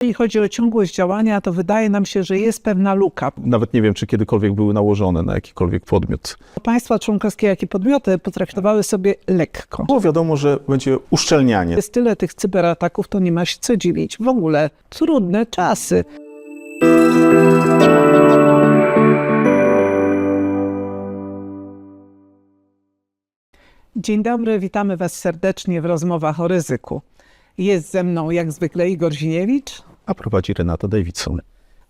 Jeżeli chodzi o ciągłość działania, to wydaje nam się, że jest pewna luka. Nawet nie wiem, czy kiedykolwiek były nałożone na jakikolwiek podmiot. Państwa członkowskie, jak i podmioty potraktowały sobie lekko. Było wiadomo, że będzie uszczelnianie. Jest tyle tych cyberataków, to nie ma się co dziwić. W ogóle trudne czasy. Dzień dobry, witamy Was serdecznie w rozmowach o ryzyku. Jest ze mną jak zwykle Igor Ziniewicz. A prowadzi Renata Davidson.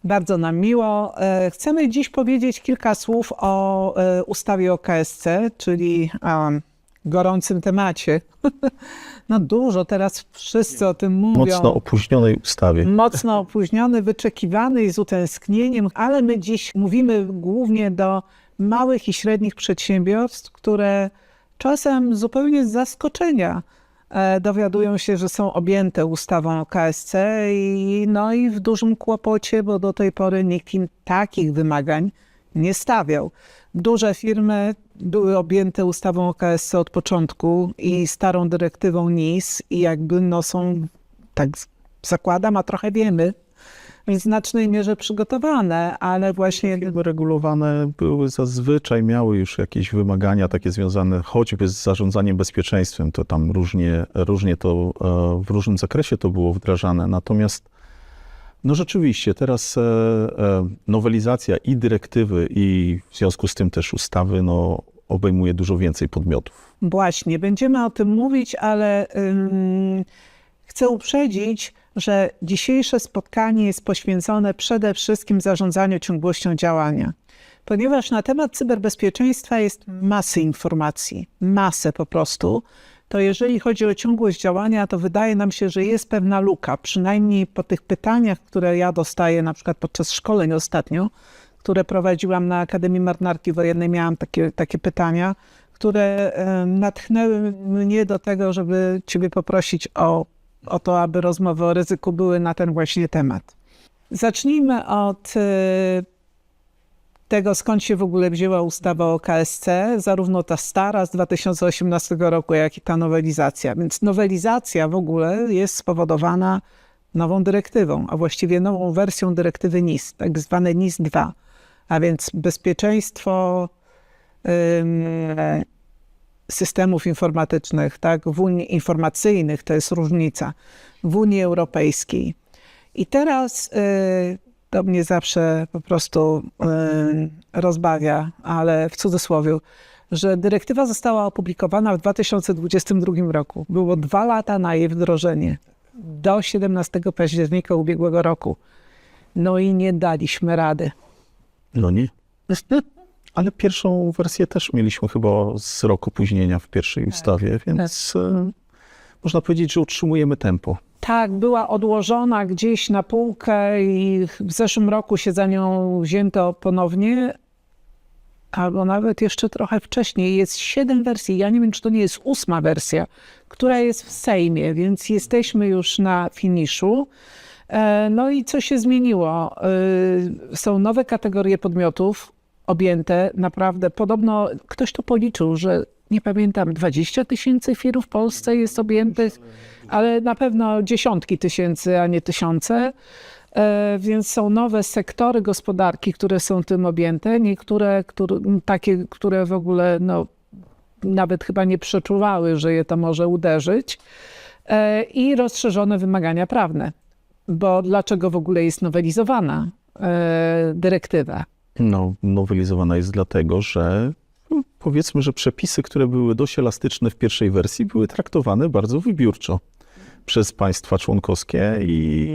Bardzo nam miło. Chcemy dziś powiedzieć kilka słów o ustawie o KSC, czyli gorącym temacie. No dużo, teraz wszyscy o tym mówią. Mocno opóźnionej ustawie. Mocno opóźniony, wyczekiwany i z utęsknieniem, ale my dziś mówimy głównie do małych i średnich przedsiębiorstw, które czasem zupełnie z zaskoczenia dowiadują się, że są objęte ustawą o KSC i w dużym kłopocie, bo do tej pory nikt im takich wymagań nie stawiał. Duże firmy były objęte ustawą o KSC od początku i starą dyrektywą NIS i są, tak zakładam, a trochę wiemy, w znacznej mierze przygotowane, ale właśnie... Firmy regulowane były zazwyczaj, miały już jakieś wymagania takie związane choćby z zarządzaniem bezpieczeństwem. To tam różnie to, w różnym zakresie to było wdrażane. Natomiast no rzeczywiście teraz nowelizacja i dyrektywy i w związku z tym też ustawy obejmuje dużo więcej podmiotów. Właśnie, będziemy o tym mówić, ale chcę uprzedzić, że dzisiejsze spotkanie jest poświęcone przede wszystkim zarządzaniu ciągłością działania. Ponieważ na temat cyberbezpieczeństwa jest masy informacji, masę po prostu, to jeżeli chodzi o ciągłość działania, to wydaje nam się, że jest pewna luka, przynajmniej po tych pytaniach, które ja dostaję na przykład podczas szkoleń ostatnio, które prowadziłam na Akademii Marynarki Wojennej, miałam takie pytania, które natchnęły mnie do tego, żeby Ciebie poprosić o to, aby rozmowy o ryzyku były na ten właśnie temat. Zacznijmy od tego, skąd się w ogóle wzięła ustawa o KSC, zarówno ta stara z 2018 roku, jak i ta nowelizacja. Więc nowelizacja w ogóle jest spowodowana nową dyrektywą, a właściwie nową wersją dyrektywy NIS, tak zwane NIS 2, a więc bezpieczeństwo systemów informatycznych, tak, w Unii informacyjnych, to jest różnica, w Unii Europejskiej. I teraz to mnie zawsze po prostu rozbawia, ale w cudzysłowie, że dyrektywa została opublikowana w 2022 roku. Było 2 lata na jej wdrożenie, do 17 października ubiegłego roku. No i nie daliśmy rady. No nie. Ale pierwszą wersję też mieliśmy chyba z roku opóźnienia w pierwszej ustawie, więc można powiedzieć, że utrzymujemy tempo. Tak, była odłożona gdzieś na półkę i w zeszłym roku się za nią wzięto ponownie, albo nawet jeszcze trochę wcześniej. Jest 7 wersji, ja nie wiem, czy to nie jest 8. wersja, która jest w Sejmie, więc jesteśmy już na finiszu. No i co się zmieniło? Są nowe kategorie podmiotów objęte, naprawdę, podobno ktoś to policzył, że nie pamiętam, 20 000 firm w Polsce jest objętych, ale na pewno dziesiątki tysięcy, a nie tysiące. Więc są nowe sektory gospodarki, które są tym objęte, niektóre takie, które w ogóle nawet chyba nie przeczuwały, że je to może uderzyć, i rozszerzone wymagania prawne. Bo dlaczego w ogóle jest nowelizowana dyrektywa? Nowelizowana jest dlatego, że powiedzmy, że przepisy, które były dość elastyczne w pierwszej wersji, były traktowane bardzo wybiórczo przez państwa członkowskie i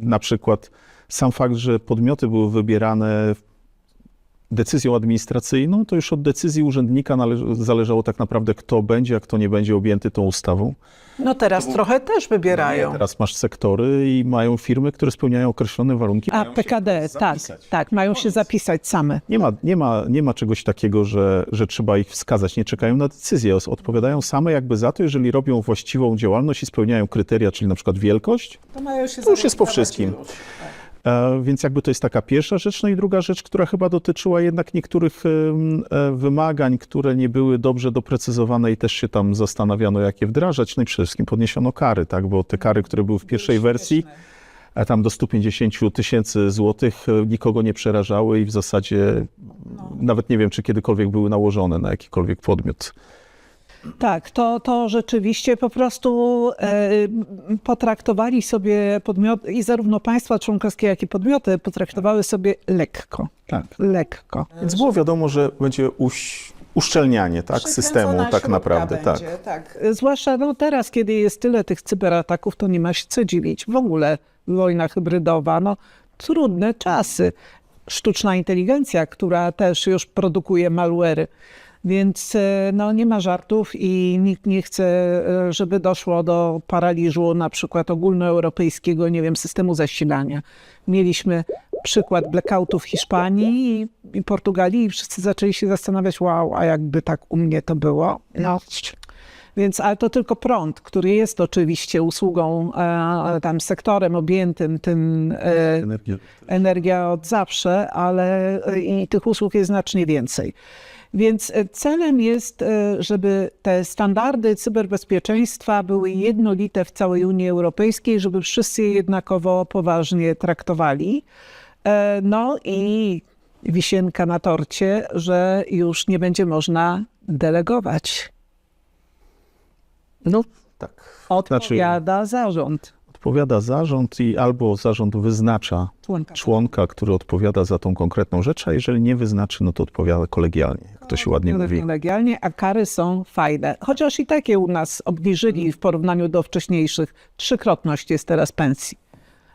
na przykład sam fakt, że podmioty były wybierane decyzją administracyjną, to już od decyzji urzędnika zależało tak naprawdę, kto będzie, a kto nie będzie objęty tą ustawą. No teraz trochę też wybierają. Teraz masz sektory i mają firmy, które spełniają określone warunki. A PKD, tak, mają się zapisać same. Nie ma czegoś takiego, że trzeba ich wskazać, nie czekają na decyzję. Odpowiadają same jakby za to, jeżeli robią właściwą działalność i spełniają kryteria, czyli na przykład wielkość, to już jest po wszystkim. Więc jakby to jest taka pierwsza rzecz. No i druga rzecz, która chyba dotyczyła jednak niektórych wymagań, które nie były dobrze doprecyzowane i też się tam zastanawiano, jak je wdrażać. No i przede wszystkim podniesiono kary, tak? Bo te kary, które były w pierwszej wersji, a tam do 150 000 złotych nikogo nie przerażały i w zasadzie nawet nie wiem, czy kiedykolwiek były nałożone na jakikolwiek podmiot. Tak, to rzeczywiście po prostu potraktowali sobie podmioty i zarówno państwa członkowskie, jak i podmioty potraktowały sobie lekko. Tak. Lekko. Więc było wiadomo, że będzie uszczelnianie systemu tak naprawdę. Tak. Zwłaszcza teraz, kiedy jest tyle tych cyberataków, to nie ma się co dziwić. W ogóle wojna hybrydowa, trudne czasy. Sztuczna inteligencja, która też już produkuje malware'y. Więc nie ma żartów i nikt nie chce, żeby doszło do paraliżu na przykład ogólnoeuropejskiego, systemu zasilania. Mieliśmy przykład blackoutu w Hiszpanii i Portugalii i wszyscy zaczęli się zastanawiać, wow, a jakby tak u mnie to było. Więc, ale to tylko prąd, który jest oczywiście usługą, tam sektorem objętym tym energia od zawsze, ale i tych usług jest znacznie więcej. Więc celem jest, żeby te standardy cyberbezpieczeństwa były jednolite w całej Unii Europejskiej, żeby wszyscy je jednakowo poważnie traktowali. I wisienka na torcie, że już nie będzie można delegować. Tak. Odpowiada zarząd. Odpowiada zarząd i albo zarząd wyznacza członka, który odpowiada za tą konkretną rzecz, a jeżeli nie wyznaczy, to odpowiada kolegialnie, jak to się ładnie mówi. Kolegialnie, a kary są fajne. Chociaż i takie u nas obniżyli w porównaniu do wcześniejszych. 3-krotność jest teraz pensji,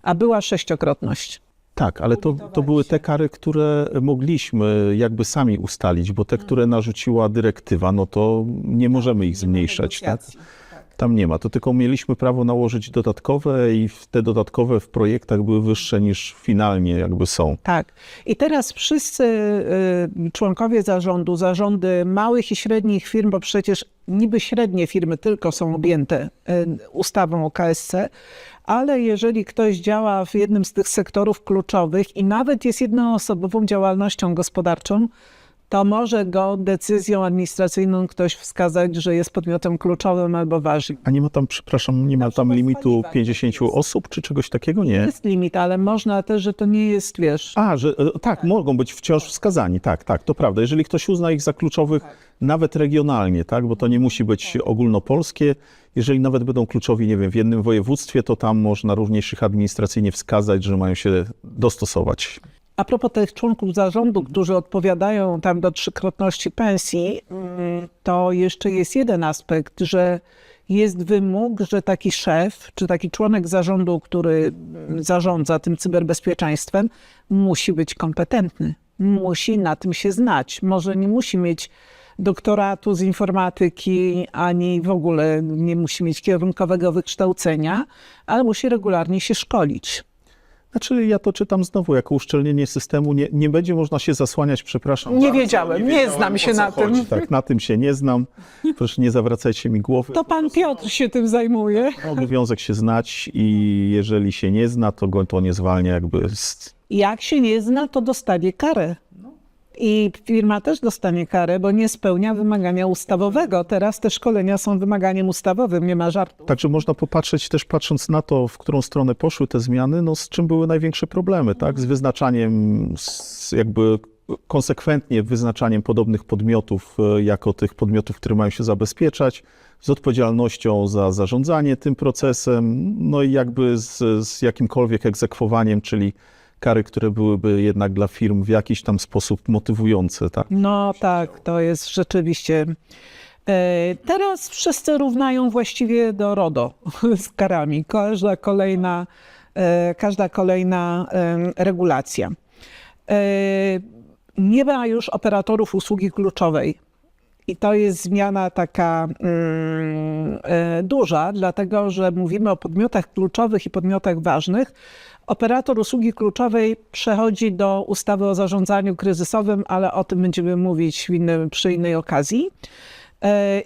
a była 6-krotność. Tak, ale to były te kary, które mogliśmy jakby sami ustalić, bo te, które narzuciła dyrektywa, to nie możemy ich zmniejszać. Tak? Tam nie ma, to tylko mieliśmy prawo nałożyć dodatkowe i te dodatkowe w projektach były wyższe niż finalnie jakby są. Tak. I teraz wszyscy członkowie zarządy małych i średnich firm, bo przecież niby średnie firmy tylko są objęte ustawą o KSC, ale jeżeli ktoś działa w jednym z tych sektorów kluczowych i nawet jest jednoosobową działalnością gospodarczą, to może go decyzją administracyjną ktoś wskazać, że jest podmiotem kluczowym albo ważnym. A nie ma tam, przepraszam, nie ma tam limitu 50 osób czy czegoś takiego? Nie. Jest limit, ale można też, że to nie jest, Tak, mogą być wciąż wskazani, tak, to prawda. Jeżeli ktoś uzna ich za kluczowych, nawet regionalnie, tak, bo to nie musi być ogólnopolskie. Jeżeli nawet będą kluczowi, nie wiem, w jednym województwie, to tam można również ich administracyjnie wskazać, że mają się dostosować. A propos tych członków zarządu, którzy odpowiadają tam do 3-krotności pensji, to jeszcze jest jeden aspekt, że jest wymóg, że taki szef, czy taki członek zarządu, który zarządza tym cyberbezpieczeństwem, musi być kompetentny, musi na tym się znać. Może nie musi mieć doktoratu z informatyki, ani w ogóle nie musi mieć kierunkowego wykształcenia, ale musi regularnie się szkolić. Znaczy, ja to czytam znowu jako uszczelnienie systemu. Nie będzie można się zasłaniać, przepraszam. Nie wiedziałem, nie znam się na tym. Tak, na tym się nie znam. Proszę, nie zawracajcie mi głowy. To pan Piotr się tym zajmuje. Obowiązek się znać i jeżeli się nie zna, to go to nie zwalnia jakby Jak się nie zna, to dostanie karę. I firma też dostanie karę, bo nie spełnia wymagania ustawowego. Teraz te szkolenia są wymaganiem ustawowym, nie ma żartu. Także można popatrzeć też, patrząc na to, w którą stronę poszły te zmiany, z czym były największe problemy, tak? Z wyznaczaniem, jakby konsekwentnie wyznaczaniem podobnych podmiotów jako tych podmiotów, które mają się zabezpieczać, z odpowiedzialnością za zarządzanie tym procesem, i jakby z jakimkolwiek egzekwowaniem, czyli kary, które byłyby jednak dla firm w jakiś tam sposób motywujące, tak? Tak, to jest rzeczywiście. Teraz wszyscy równają właściwie do RODO z karami. Każda kolejna regulacja. Nie ma już operatorów usługi kluczowej. I to jest zmiana taka duża, dlatego że mówimy o podmiotach kluczowych i podmiotach ważnych. Operator usługi kluczowej przechodzi do ustawy o zarządzaniu kryzysowym, ale o tym będziemy mówić przy innej okazji.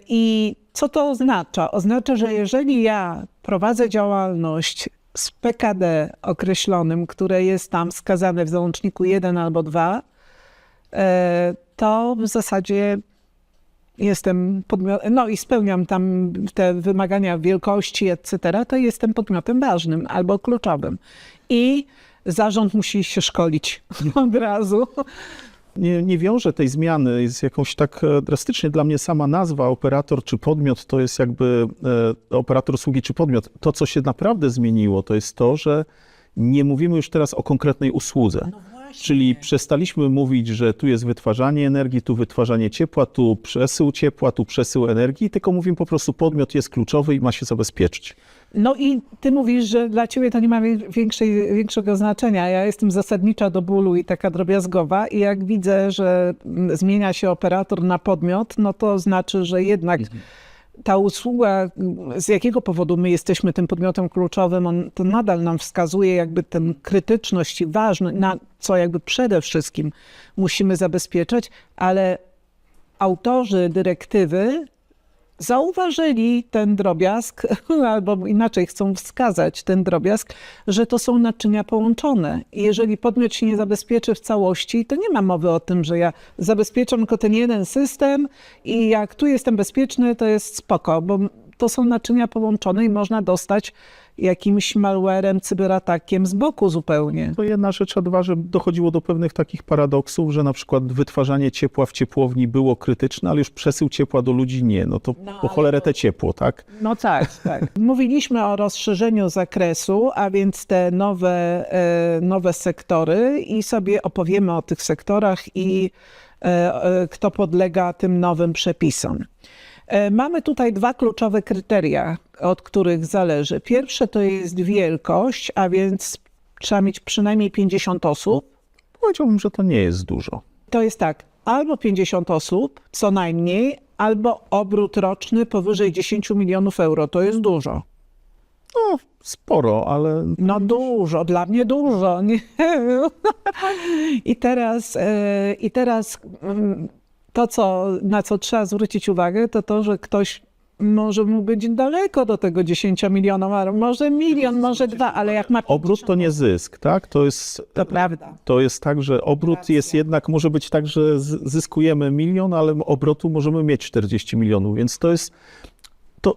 I co to oznacza? Oznacza, że jeżeli ja prowadzę działalność z PKD określonym, które jest tam wskazane w załączniku 1 albo 2, to w zasadzie jestem podmiotem, no i spełniam tam te wymagania wielkości, etc., to jestem podmiotem ważnym albo kluczowym. I zarząd musi się szkolić od razu. Nie wiąże tej zmiany z jakąś tak drastycznie. Dla mnie sama nazwa operator czy podmiot to jest jakby operator usługi czy podmiot. To, co się naprawdę zmieniło, to jest to, że nie mówimy już teraz o konkretnej usłudze. Czyli przestaliśmy mówić, że tu jest wytwarzanie energii, tu wytwarzanie ciepła, tu przesył ciepła, tu przesył energii, tylko mówimy po prostu podmiot jest kluczowy i ma się zabezpieczyć. No i ty mówisz, że dla ciebie to nie ma większego znaczenia. Ja jestem zasadnicza do bólu i taka drobiazgowa i jak widzę, że zmienia się operator na podmiot, no to znaczy, że jednak ta usługa, z jakiego powodu my jesteśmy tym podmiotem kluczowym, to nadal nam wskazuje jakby tę krytyczność i ważność, na co jakby przede wszystkim musimy zabezpieczać, ale autorzy dyrektywy zauważyli ten drobiazg, albo inaczej chcą wskazać ten drobiazg, że to są naczynia połączone. I jeżeli podmiot się nie zabezpieczy w całości, to nie ma mowy o tym, że ja zabezpieczam tylko ten jeden system i jak tu jestem bezpieczny, to jest spoko, bo to są naczynia połączone i można dostać jakimś malwarem, cyberatakiem z boku zupełnie. To jedna rzecz, a dwa, że dochodziło do pewnych takich paradoksów, że na przykład wytwarzanie ciepła w ciepłowni było krytyczne, ale już przesył ciepła do ludzi nie. No to po cholerę te ciepło, tak? No tak, tak. Mówiliśmy o rozszerzeniu zakresu, a więc te nowe sektory i sobie opowiemy o tych sektorach i kto podlega tym nowym przepisom. Mamy tutaj dwa kluczowe kryteria, od których zależy. Pierwsze to jest wielkość, a więc trzeba mieć przynajmniej 50 osób. Powiedziałbym, że to nie jest dużo. To jest tak, albo 50 osób, co najmniej, albo obrót roczny powyżej 10 milionów euro. To jest dużo. No, sporo, ale... No dużo, dla mnie dużo. Nie? I teraz to, na co trzeba zwrócić uwagę, to to, że ktoś może mu być daleko do tego 10 milionów, a może milion, może dwa, ale jak ma... Obrót to nie zysk, tak? To prawda. To jest tak, że obrót jest jednak, może być tak, że zyskujemy milion, ale obrotu możemy mieć 40 milionów, więc to jest...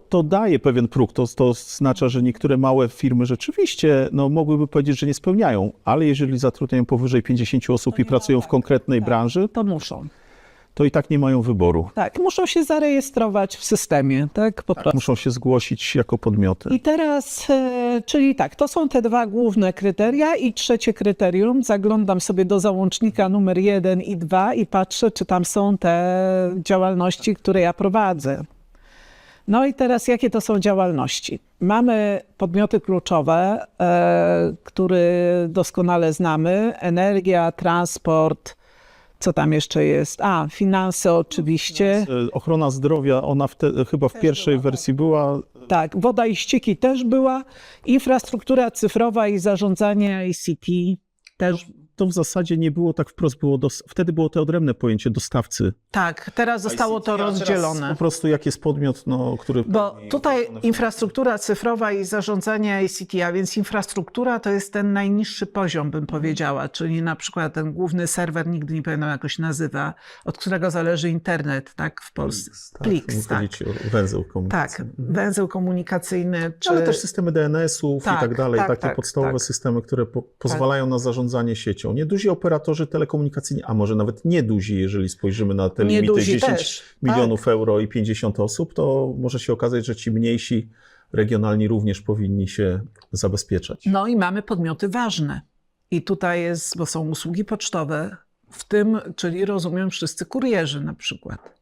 To daje pewien próg, to oznacza, że niektóre małe firmy rzeczywiście mogłyby powiedzieć, że nie spełniają, ale jeżeli zatrudniają powyżej 50 osób i pracują w konkretnej branży, To muszą. to i tak nie mają wyboru. Tak, muszą się zarejestrować w systemie, tak? Po prostu. Muszą się zgłosić jako podmioty. I teraz, czyli tak, to są te dwa główne kryteria i trzecie kryterium. Zaglądam sobie do załącznika numer 1 i 2 i patrzę, czy tam są te działalności, które ja prowadzę. No i teraz jakie to są działalności? Mamy podmioty kluczowe, które doskonale znamy. Energia, transport, co tam jeszcze jest? Finanse oczywiście. Ochrona zdrowia, ona chyba w pierwszej wersji była. Tak, woda i ścieki też była. Infrastruktura cyfrowa i zarządzanie ICT też. To w zasadzie nie było tak wprost, wtedy było to odrębne pojęcie dostawcy. Tak, teraz zostało to rozdzielone. Po prostu jak jest podmiot, który... Bo tutaj infrastruktura cyfrowa i zarządzanie ICT, a więc infrastruktura to jest ten najniższy poziom, bym powiedziała, czyli na przykład ten główny serwer, nigdy nie pamiętam jak się nazywa, od którego zależy internet, tak, w Polsce. Plix, tak. Chodzi o węzeł komunikacyjny. Tak, węzeł komunikacyjny. Ale też systemy DNS-ów i tak dalej, takie podstawowe systemy, które pozwalają na zarządzanie siecią. Nieduzi operatorzy telekomunikacyjni, a może nawet nieduzi, jeżeli spojrzymy na te limity 10 milionów euro i 50 osób, to może się okazać, że ci mniejsi regionalni również powinni się zabezpieczać. No i mamy podmioty ważne. I tutaj jest, bo są usługi pocztowe, w tym, czyli rozumiem wszyscy kurierzy na przykład,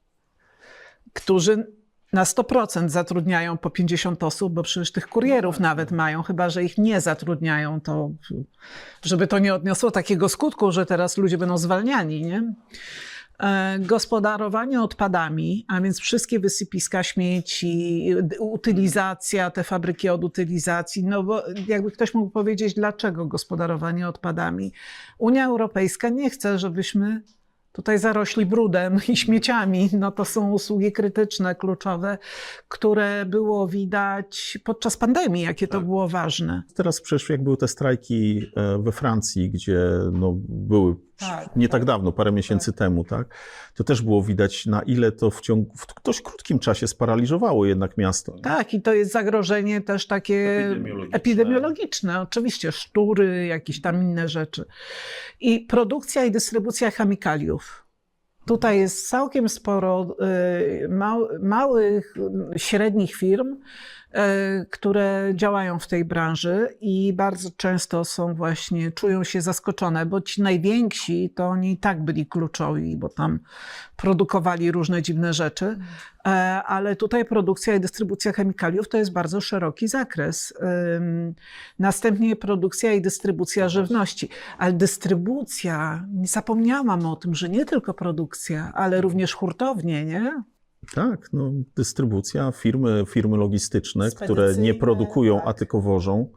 którzy na 100% zatrudniają po 50 osób, bo przecież tych kurierów nawet mają, chyba że ich nie zatrudniają, to żeby to nie odniosło takiego skutku, że teraz ludzie będą zwalniani, nie? Gospodarowanie odpadami, a więc wszystkie wysypiska śmieci, utylizacja, te fabryki od utylizacji, no bo jakby ktoś mógł powiedzieć, dlaczego gospodarowanie odpadami? Unia Europejska nie chce, żebyśmy tutaj zarośli brudem i śmieciami. No to są usługi krytyczne, kluczowe, które było widać podczas pandemii, jakie to było ważne. Teraz przecież jak były te strajki we Francji, gdzie były nie tak dawno, parę miesięcy temu, tak? To też było widać, na ile to w dość krótkim czasie sparaliżowało jednak miasto. Tak, i to jest zagrożenie też takie epidemiologiczne. Oczywiście szczury, jakieś tam inne rzeczy. I produkcja i dystrybucja chemikaliów. Tutaj jest całkiem sporo małych, średnich firm, które działają w tej branży i bardzo często czują się zaskoczone, bo ci najwięksi to oni i tak byli kluczowi, bo tam produkowali różne dziwne rzeczy, ale tutaj produkcja i dystrybucja chemikaliów to jest bardzo szeroki zakres. Następnie produkcja i dystrybucja żywności, ale dystrybucja, nie zapomniałam o tym, że nie tylko produkcja, ale również hurtownie, nie? Tak, no, dystrybucja, firmy logistyczne, które nie Spedycyjne, produkują, tak. a tylko wożą.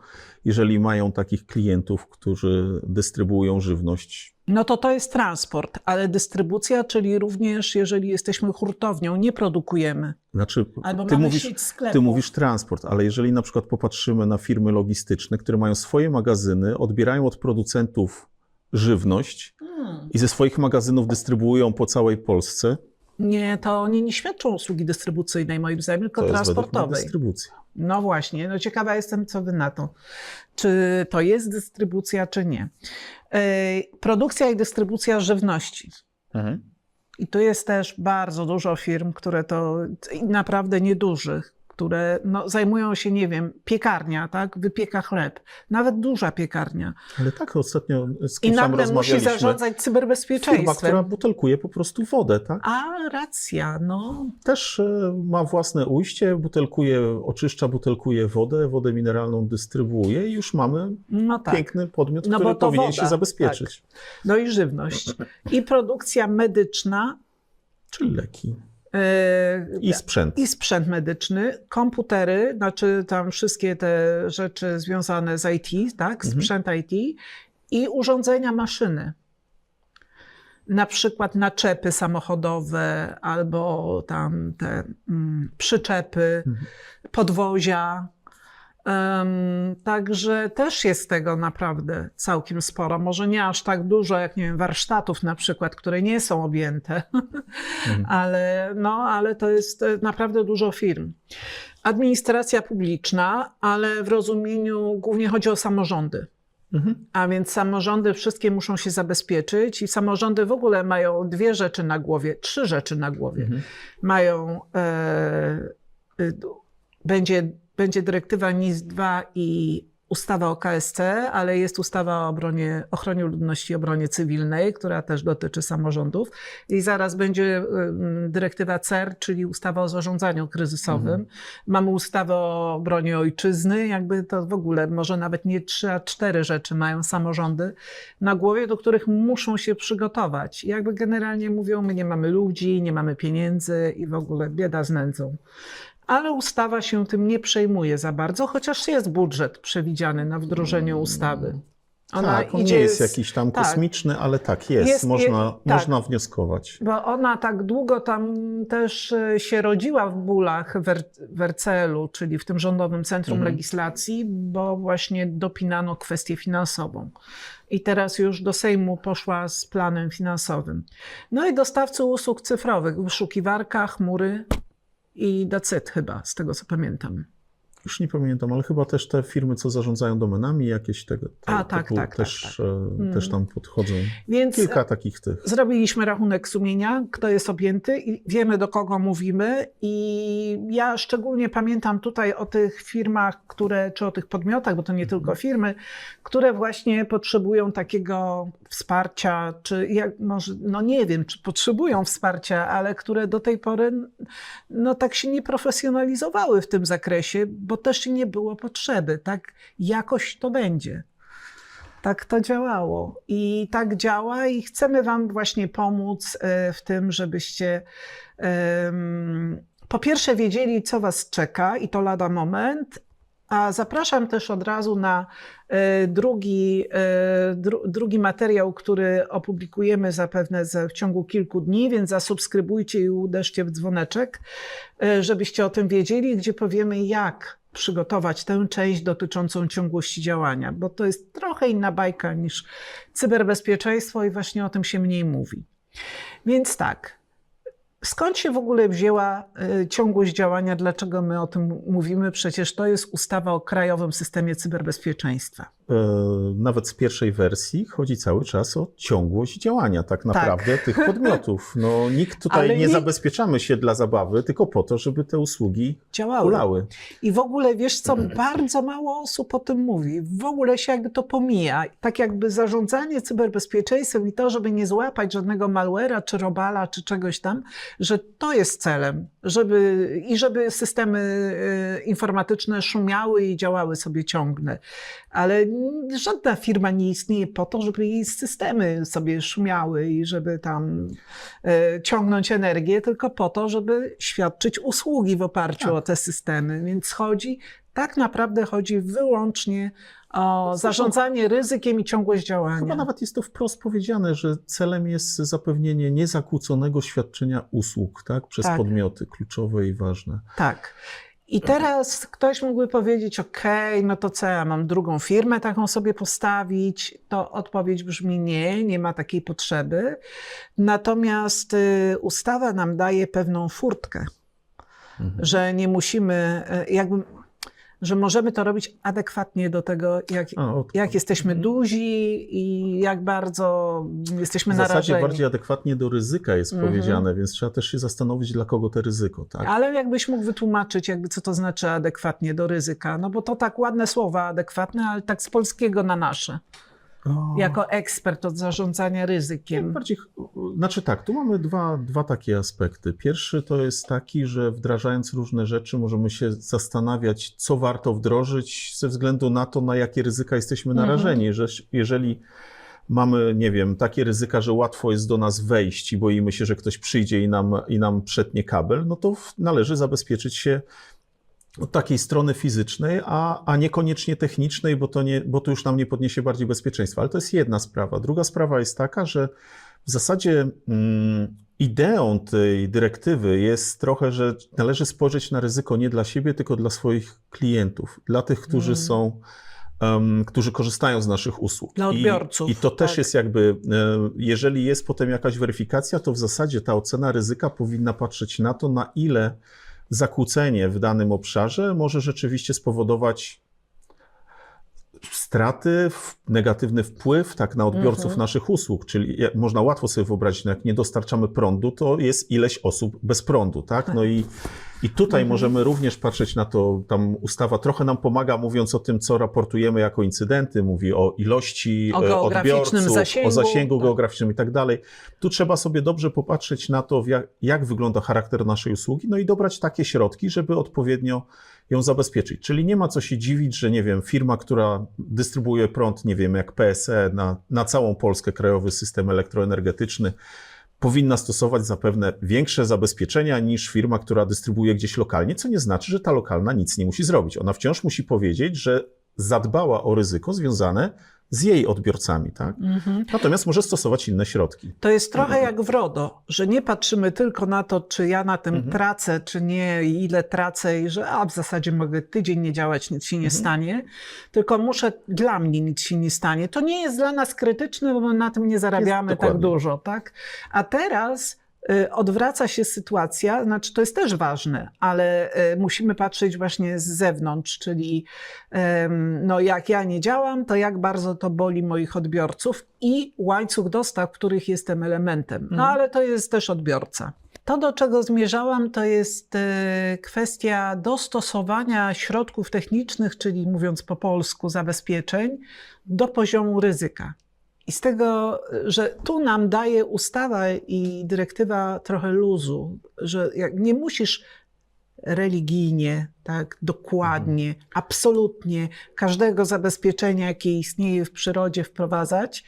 Jeżeli mają takich klientów, którzy dystrybuują żywność. No to jest transport, ale dystrybucja, czyli również jeżeli jesteśmy hurtownią, nie produkujemy. Znaczy, Albo mamy sieć sklepów. ty mówisz transport, ale jeżeli na przykład popatrzymy na firmy logistyczne, które mają swoje magazyny, odbierają od producentów żywność i ze swoich magazynów dystrybuują po całej Polsce, Nie, to oni nie świadczą usługi dystrybucyjnej, moim zdaniem, tylko to jest według mnie transportowej. dystrybucja. No właśnie, no ciekawa jestem, co wy na to. Czy to jest dystrybucja, czy nie. Produkcja i dystrybucja żywności. I tu jest też bardzo dużo firm, które to naprawdę niedużych, które zajmują się, nie wiem, piekarnia, tak? Wypieka chleb. Nawet duża piekarnia. Ale tak, ostatnio z I kimś tam nagle musi rozmawialiśmy. zarządzać Firma, cyberbezpieczeństwem. która butelkuje po prostu wodę, tak? A, racja, no. Też ma własne ujście, oczyszcza, butelkuje wodę mineralną dystrybuuje i już mamy No tak. piękny podmiot, No który bo to powinien woda, się zabezpieczyć. tak. No i żywność. I produkcja medyczna. Czyli leki. I sprzęt. I sprzęt medyczny, komputery, znaczy tam wszystkie te rzeczy związane z IT, tak? Sprzęt IT i urządzenia, maszyny. Na przykład naczepy samochodowe albo tam te przyczepy, podwozia. Także też jest tego naprawdę całkiem sporo. Może nie aż tak dużo jak, nie wiem, warsztatów na przykład, które nie są objęte, ale to jest naprawdę dużo firm. Administracja publiczna, ale w rozumieniu głównie chodzi o samorządy. A więc samorządy wszystkie muszą się zabezpieczyć i samorządy w ogóle mają trzy rzeczy na głowie. Mają, będzie dyrektywa NIS-2 i ustawa o KSC, ale jest ustawa o ochronie ludności i obronie cywilnej, która też dotyczy samorządów. I zaraz będzie dyrektywa CER, czyli ustawa o zarządzaniu kryzysowym. Mamy ustawę o obronie ojczyzny, jakby to w ogóle może nawet nie 3, a 4 rzeczy mają samorządy na głowie, do których muszą się przygotować. I jakby generalnie mówią, my nie mamy ludzi, nie mamy pieniędzy i w ogóle bieda z nędzą. Ale ustawa się tym nie przejmuje za bardzo, chociaż jest budżet przewidziany na wdrożenie ustawy. Tak, on nie jest jakiś tam kosmiczny, ale tak jest, można wnioskować. Bo ona tak długo tam też się rodziła w bólach w RCL-u, czyli w tym Rządowym Centrum Legislacji, bo właśnie dopinano kwestię finansową. I teraz już do Sejmu poszła z planem finansowym. No i dostawcy usług cyfrowych, wyszukiwarka, chmury i Dacet chyba, z tego co pamiętam. Już nie pamiętam, ale chyba też te firmy, co zarządzają domenami, jakieś tego typu też tam podchodzą. Więc kilka takich tych. Zrobiliśmy rachunek sumienia, kto jest objęty i wiemy, do kogo mówimy. I ja szczególnie pamiętam tutaj o tych firmach, czy o tych podmiotach, bo to nie tylko firmy, które właśnie potrzebują takiego wsparcia, czy nie wiem, czy potrzebują wsparcia, ale które do tej pory tak się nie profesjonalizowały w tym zakresie, bo też nie było potrzeby. Tak jakoś to będzie. Tak to działało i tak działa i chcemy wam właśnie pomóc w tym, żebyście po pierwsze wiedzieli, co was czeka i to lada moment, a zapraszam też od razu na drugi materiał, który opublikujemy zapewne w ciągu kilku dni, więc zasubskrybujcie i uderzcie w dzwoneczek, żebyście o tym wiedzieli, gdzie powiemy, jak przygotować tę część dotyczącą ciągłości działania, bo to jest trochę inna bajka niż cyberbezpieczeństwo i właśnie o tym się mniej mówi. Więc tak, skąd się w ogóle wzięła ciągłość działania? Dlaczego my o tym mówimy? Przecież to jest ustawa o Krajowym Systemie Cyberbezpieczeństwa. Nawet z pierwszej wersji chodzi cały czas o ciągłość działania tak naprawdę tych podmiotów. No, nikt tutaj nie zabezpieczamy się dla zabawy, tylko po to, żeby te usługi działały. I w ogóle wiesz co, bardzo mało osób o tym mówi. W ogóle się jakby to pomija. Tak jakby zarządzanie cyberbezpieczeństwem i to, żeby nie złapać żadnego malware'a, czy robala, czy czegoś tam, że to jest celem, żeby systemy informatyczne szumiały i działały sobie ciągle. Ale żadna firma nie istnieje po to, żeby jej systemy sobie szumiały i żeby tam ciągnąć energię, tylko po to, żeby świadczyć usługi w oparciu o te systemy. Więc tak naprawdę chodzi wyłącznie o zarządzanie ryzykiem i ciągłość działania. Chyba nawet jest to wprost powiedziane, że celem jest zapewnienie niezakłóconego świadczenia usług, tak? Przez podmioty kluczowe i ważne. Tak. I teraz ktoś mógłby powiedzieć, okej, no to co, ja mam drugą firmę taką sobie postawić? To odpowiedź brzmi nie ma takiej potrzeby. Natomiast ustawa nam daje pewną furtkę, że nie musimy, że możemy to robić adekwatnie do tego, jak jesteśmy duzi i jak bardzo jesteśmy narażeni. W zasadzie bardziej adekwatnie do ryzyka jest powiedziane, więc trzeba też się zastanowić, dla kogo to ryzyko. Tak? Ale jakbyś mógł wytłumaczyć, co to znaczy adekwatnie do ryzyka? No bo to tak ładne słowa, adekwatne, ale tak z polskiego na nasze. Jako ekspert od zarządzania ryzykiem. Znaczy tak, tu mamy dwa takie aspekty. Pierwszy to jest taki, że wdrażając różne rzeczy możemy się zastanawiać, co warto wdrożyć ze względu na to, na jakie ryzyka jesteśmy narażeni. Że jeżeli mamy, nie wiem, takie ryzyka, że łatwo jest do nas wejść i boimy się, że ktoś przyjdzie i nam przetnie kabel, no to należy zabezpieczyć się od takiej strony fizycznej, a niekoniecznie technicznej, bo to już nam nie podniesie bardziej bezpieczeństwa. Ale to jest jedna sprawa. Druga sprawa jest taka, że w zasadzie ideą tej dyrektywy jest trochę, że należy spojrzeć na ryzyko nie dla siebie, tylko dla swoich klientów, dla tych, którzy korzystają z naszych usług. Dla odbiorców. I to też jest jakby, jeżeli jest potem jakaś weryfikacja, to w zasadzie ta ocena ryzyka powinna patrzeć na to, na ile zakłócenie w danym obszarze może rzeczywiście spowodować straty, negatywny wpływ tak, na odbiorców naszych usług. Czyli można łatwo sobie wyobrazić, no jak nie dostarczamy prądu, to jest ileś osób bez prądu. Tak? No i tutaj możemy również patrzeć na to, tam ustawa trochę nam pomaga, mówiąc o tym, co raportujemy jako incydenty, mówi o ilości odbiorców, o zasięgu geograficznym i tak dalej. Tu trzeba sobie dobrze popatrzeć na to, jak wygląda charakter naszej usługi, no i dobrać takie środki, żeby odpowiednio ją zabezpieczyć. Czyli nie ma co się dziwić, że nie wiem, firma, która dystrybuuje prąd, nie wiem, jak PSE na całą Polskę, Krajowy System Elektroenergetyczny, powinna stosować zapewne większe zabezpieczenia niż firma, która dystrybuuje gdzieś lokalnie, co nie znaczy, że ta lokalna nic nie musi zrobić. Ona wciąż musi powiedzieć, że zadbała o ryzyko związane z jej odbiorcami, tak? Natomiast może stosować inne środki. To jest trochę jak w RODO, że nie patrzymy tylko na to, czy ja na tym tracę, czy nie, i ile tracę i że w zasadzie mogę tydzień nie działać, nic się nie stanie, tylko dla mnie nic się nie stanie. To nie jest dla nas krytyczne, bo my na tym nie zarabiamy tak dużo, tak? A teraz odwraca się sytuacja, znaczy to jest też ważne, ale musimy patrzeć właśnie z zewnątrz, czyli no jak ja nie działam, to jak bardzo to boli moich odbiorców i łańcuch dostaw, których jestem elementem. No ale to jest też odbiorca. To, do czego zmierzałam, to jest kwestia dostosowania środków technicznych, czyli mówiąc po polsku zabezpieczeń, do poziomu ryzyka. I z tego, że tu nam daje ustawa i dyrektywa trochę luzu, że nie musisz religijnie, tak, dokładnie, absolutnie każdego zabezpieczenia, jakie istnieje w przyrodzie, wprowadzać,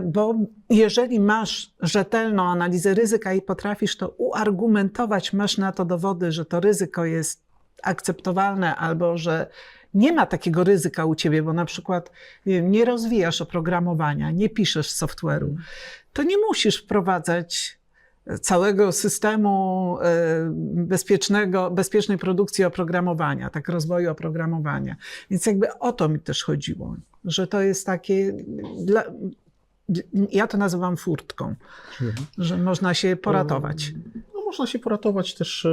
bo jeżeli masz rzetelną analizę ryzyka i potrafisz to uargumentować, masz na to dowody, że to ryzyko jest akceptowalne albo że nie ma takiego ryzyka u ciebie, bo na przykład nie rozwijasz oprogramowania, nie piszesz software'u, to nie musisz wprowadzać całego systemu bezpiecznej produkcji oprogramowania, tak rozwoju oprogramowania. Więc jakby o to mi też chodziło, że to jest takie, ja to nazywam furtką, że można się poratować. No, można się poratować też,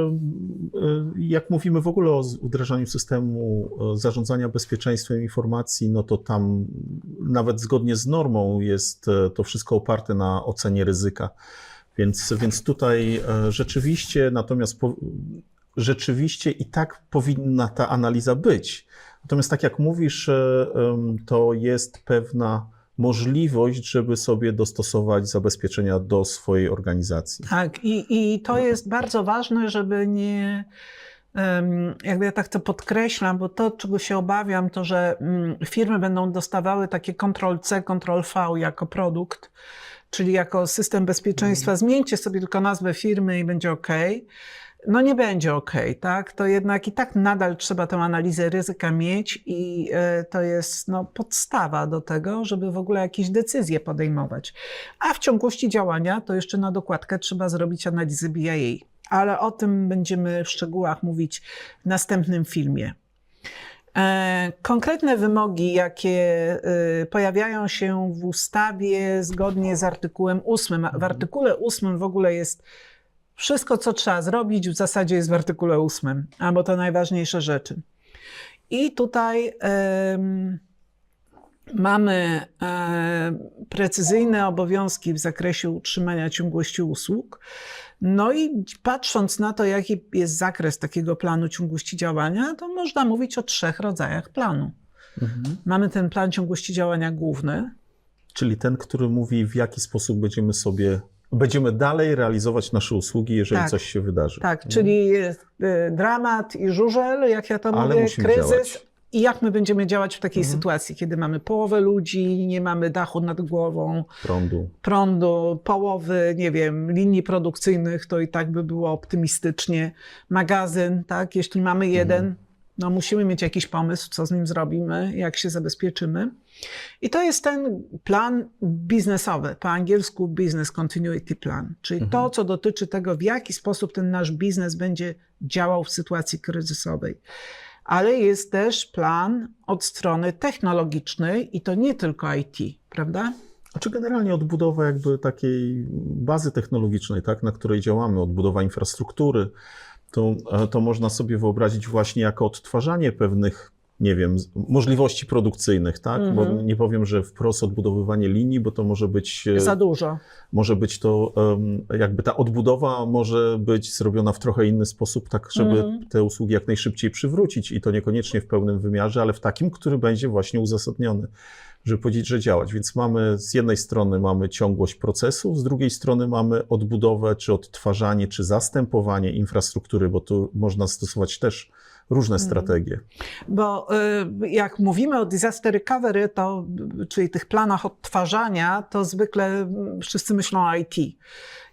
jak mówimy w ogóle o wdrażaniu systemu zarządzania bezpieczeństwem informacji, no to tam nawet zgodnie z normą jest to wszystko oparte na ocenie ryzyka. Więc tutaj rzeczywiście, natomiast rzeczywiście i tak powinna ta analiza być. Natomiast tak jak mówisz, to jest pewna możliwość, żeby sobie dostosować zabezpieczenia do swojej organizacji. Tak, i to jest bardzo ważne, żeby nie, jakby ja tak to podkreślam, bo to, czego się obawiam, to że firmy będą dostawały takie Ctrl-C, Ctrl-V jako produkt, czyli jako system bezpieczeństwa. Zmieńcie sobie tylko nazwę firmy i będzie OK. No nie będzie OK, tak? To jednak i tak nadal trzeba tę analizę ryzyka mieć i to jest podstawa do tego, żeby w ogóle jakieś decyzje podejmować. A w ciągłości działania to jeszcze na dokładkę trzeba zrobić analizę BIA. Ale o tym będziemy w szczegółach mówić w następnym filmie. Konkretne wymogi, jakie pojawiają się w ustawie zgodnie z artykułem 8. W artykule 8 w ogóle jest wszystko, co trzeba zrobić, w zasadzie jest w artykule 8, albo to najważniejsze rzeczy. I tutaj mamy precyzyjne obowiązki w zakresie utrzymania ciągłości usług. No i patrząc na to, jaki jest zakres takiego planu ciągłości działania, to można mówić o 3 rodzajach planu. Mamy ten plan ciągłości działania główny. Czyli ten, który mówi, w jaki sposób będziemy dalej realizować nasze usługi, jeżeli coś się wydarzy. Tak, czyli jest dramat i żużel, jak ja to mówię, kryzys. Działać. I jak my będziemy działać w takiej sytuacji, kiedy mamy połowę ludzi, nie mamy dachu nad głową, prądu, połowy, nie wiem, linii produkcyjnych, to i tak by było optymistycznie. Magazyn, tak, jeśli mamy jeden, no musimy mieć jakiś pomysł, co z nim zrobimy, jak się zabezpieczymy. I to jest ten plan biznesowy, po angielsku Business Continuity Plan, czyli to, co dotyczy tego, w jaki sposób ten nasz biznes będzie działał w sytuacji kryzysowej. Ale jest też plan od strony technologicznej i to nie tylko IT, prawda? A czy generalnie odbudowa jakby takiej bazy technologicznej, tak, na której działamy, odbudowa infrastruktury, to można sobie wyobrazić właśnie jako odtwarzanie pewnych, nie wiem, możliwości produkcyjnych, tak? Bo nie powiem, że wprost odbudowywanie linii, bo to może być... Za dużo. Może być to, jakby ta odbudowa może być zrobiona w trochę inny sposób, tak żeby te usługi jak najszybciej przywrócić i to niekoniecznie w pełnym wymiarze, ale w takim, który będzie właśnie uzasadniony, żeby powiedzieć, że działać. Więc z jednej strony mamy ciągłość procesów, z drugiej strony mamy odbudowę, czy odtwarzanie, czy zastępowanie infrastruktury, bo tu można stosować też różne strategie. Bo jak mówimy o disaster recovery, czyli tych planach odtwarzania, to zwykle wszyscy myślą o IT.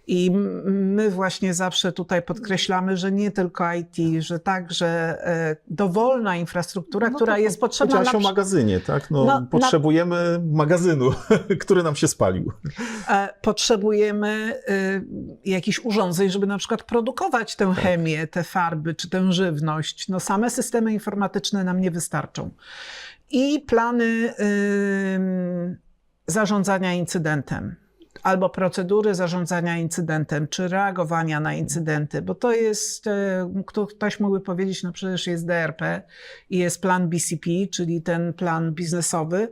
I my właśnie zawsze tutaj podkreślamy, że nie tylko IT, że także dowolna infrastruktura, która jest potrzebna... Powiedziałaś o magazynie, tak? Potrzebujemy magazynu, który nam się spalił. Potrzebujemy jakichś urządzeń, żeby na przykład produkować tę chemię, te farby czy tę żywność. Same systemy informatyczne nam nie wystarczą. I plany zarządzania incydentem. Albo procedury zarządzania incydentem, czy reagowania na incydenty, bo to jest, ktoś mógłby powiedzieć, no przecież jest DRP i jest plan BCP, czyli ten plan biznesowy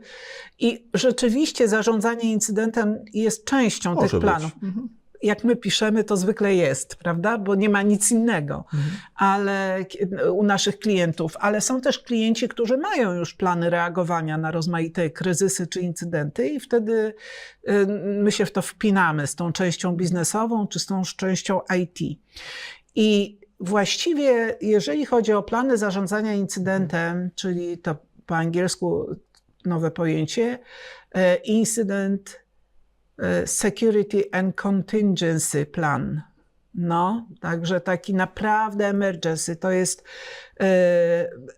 i rzeczywiście zarządzanie incydentem jest częścią tych planów. Jak my piszemy, to zwykle jest, prawda? Bo nie ma nic innego ale u naszych klientów. Ale są też klienci, którzy mają już plany reagowania na rozmaite kryzysy czy incydenty i wtedy my się w to wpinamy z tą częścią biznesową czy z tą częścią IT. I właściwie, jeżeli chodzi o plany zarządzania incydentem, czyli to po angielsku nowe pojęcie, Incident Security and Contingency Plan. Także taki naprawdę emergency. To jest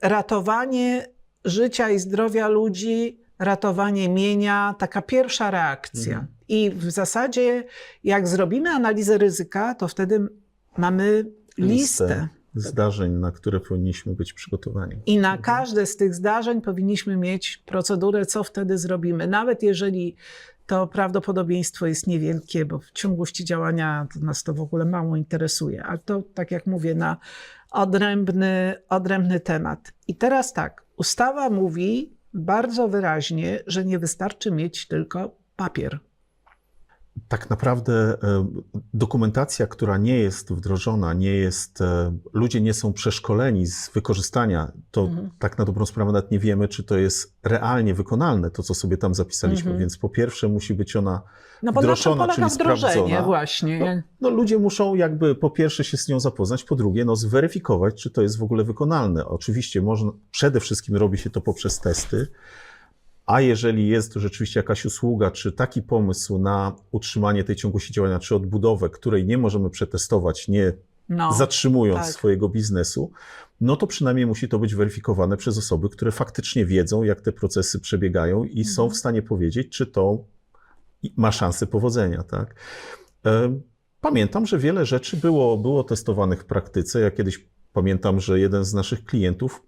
ratowanie życia i zdrowia ludzi, ratowanie mienia, taka pierwsza reakcja. I w zasadzie jak zrobimy analizę ryzyka, to wtedy mamy listę. Zdarzeń, na które powinniśmy być przygotowani. I na każde z tych zdarzeń powinniśmy mieć procedurę, co wtedy zrobimy. Nawet jeżeli to prawdopodobieństwo jest niewielkie, bo w ciągłości działania to nas to w ogóle mało interesuje. Ale to, tak jak mówię, na odrębny temat. I teraz tak, ustawa mówi bardzo wyraźnie, że nie wystarczy mieć tylko papier. Tak naprawdę dokumentacja, która nie jest wdrożona, ludzie nie są przeszkoleni z wykorzystania, to tak na dobrą sprawę nawet nie wiemy, czy to jest realnie wykonalne, to co sobie tam zapisaliśmy, więc po pierwsze musi być ona wdrożona, czyli sprawdzona. Właśnie. No, ludzie muszą jakby po pierwsze się z nią zapoznać, po drugie zweryfikować, czy to jest w ogóle wykonalne. Oczywiście przede wszystkim robi się to poprzez testy, a jeżeli jest to rzeczywiście jakaś usługa, czy taki pomysł na utrzymanie tej ciągłości działania, czy odbudowę, której nie możemy przetestować, nie zatrzymując swojego biznesu, no to przynajmniej musi to być weryfikowane przez osoby, które faktycznie wiedzą, jak te procesy przebiegają i są w stanie powiedzieć, czy to ma szansę powodzenia. Tak? Pamiętam, że wiele rzeczy było testowanych w praktyce. Ja kiedyś pamiętam, że jeden z naszych klientów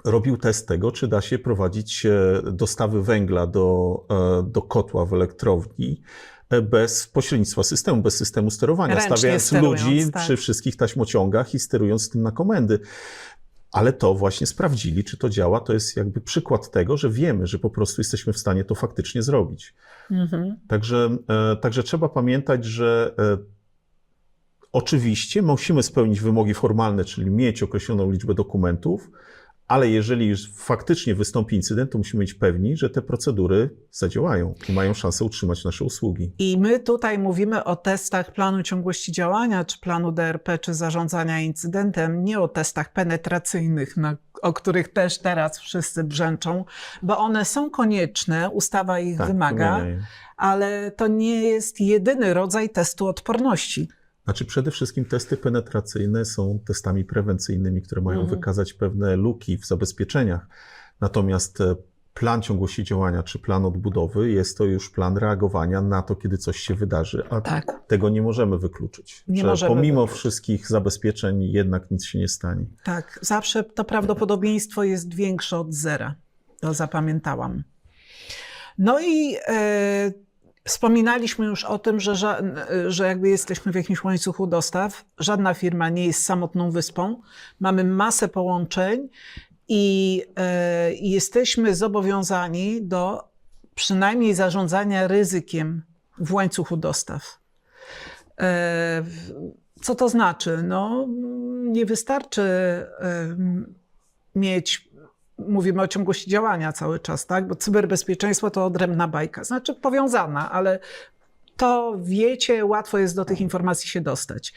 robił test tego, czy da się prowadzić dostawy węgla do kotła w elektrowni bez pośrednictwa systemu, bez systemu sterowania, stawiając ludzi przy wszystkich taśmociągach i sterując tym na komendy. Ale to właśnie sprawdzili, czy to działa. To jest jakby przykład tego, że wiemy, że po prostu jesteśmy w stanie to faktycznie zrobić. Także trzeba pamiętać, że oczywiście musimy spełnić wymogi formalne, czyli mieć określoną liczbę dokumentów, ale jeżeli już faktycznie wystąpi incydent, to musimy być pewni, że te procedury zadziałają i mają szansę utrzymać nasze usługi. I my tutaj mówimy o testach planu ciągłości działania, czy planu DRP, czy zarządzania incydentem, nie o testach penetracyjnych, o których też teraz wszyscy brzęczą, bo one są konieczne, ustawa ich wymaga, ale to nie jest jedyny rodzaj testu odporności. Znaczy przede wszystkim testy penetracyjne są testami prewencyjnymi, które mają wykazać pewne luki w zabezpieczeniach. Natomiast plan ciągłości działania czy plan odbudowy jest to już plan reagowania na to, kiedy coś się wydarzy, a tego nie możemy wykluczyć. Pomimo wszystkich zabezpieczeń jednak nic się nie stanie. Tak, zawsze to prawdopodobieństwo jest większe od zera. To zapamiętałam. No i wspominaliśmy już o tym, że jakby jesteśmy w jakimś łańcuchu dostaw. Żadna firma nie jest samotną wyspą. Mamy masę połączeń i jesteśmy zobowiązani do przynajmniej zarządzania ryzykiem w łańcuchu dostaw. Co to znaczy? No, nie wystarczy mieć... Mówimy o ciągłości działania cały czas, tak? Bo cyberbezpieczeństwo to odrębna bajka. Znaczy powiązana, ale to wiecie, łatwo jest do tych informacji się dostać.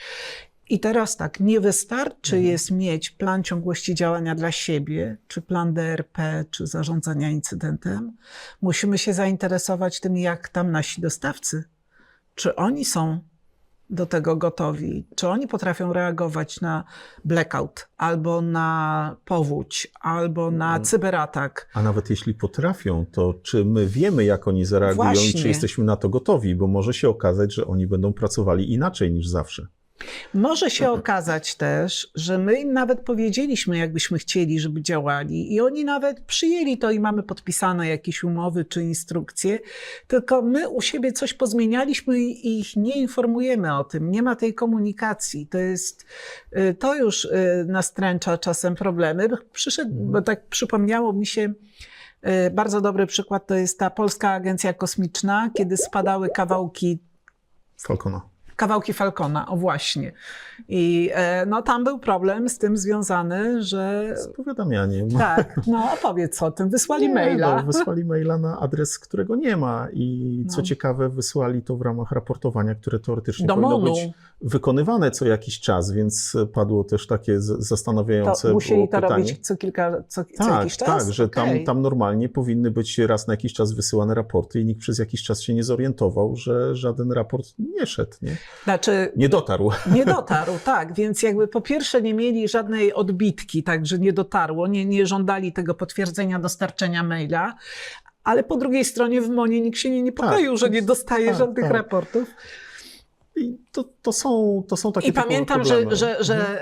I teraz tak, nie wystarczy jest mieć plan ciągłości działania dla siebie, czy plan DRP, czy zarządzania incydentem. Musimy się zainteresować tym, jak tam nasi dostawcy. Czy oni są do tego gotowi? Czy oni potrafią reagować na blackout, albo na powódź, albo na cyberatak? A nawet jeśli potrafią, to czy my wiemy, jak oni zareagują i czy jesteśmy na to gotowi? Bo może się okazać, że oni będą pracowali inaczej niż zawsze. Może się okazać też, że my im nawet powiedzieliśmy, jakbyśmy chcieli, żeby działali i oni nawet przyjęli to i mamy podpisane jakieś umowy czy instrukcje, tylko my u siebie coś pozmienialiśmy i ich nie informujemy o tym, nie ma tej komunikacji. To już nastręcza czasem problemy. Bo tak przypomniało mi się, bardzo dobry przykład to jest ta Polska Agencja Kosmiczna, kiedy spadały kawałki Falcona, o właśnie. I no tam był problem z tym związany, że... Z powiadamianiem. Tak, no opowiedz o tym. Wysłali maila. Wysłali maila na adres, którego nie ma i co ciekawe wysłali to w ramach raportowania, które teoretycznie powinno być wykonywane co jakiś czas, więc padło też takie zastanawiające to musieli to pytanie. Robić co jakiś czas? Tak, że tam normalnie powinny być raz na jakiś czas wysyłane raporty i nikt przez jakiś czas się nie zorientował, że żaden raport nie szedł, nie? Znaczy, nie dotarł. Nie dotarł, tak. Więc jakby po pierwsze nie mieli żadnej odbitki, tak, że nie dotarło, nie żądali tego potwierdzenia dostarczenia maila, Ale po drugiej stronie w MON-ie nikt się nie niepokoił, że nie dostaje żadnych raportów. I to są takie I pamiętam, problemy. że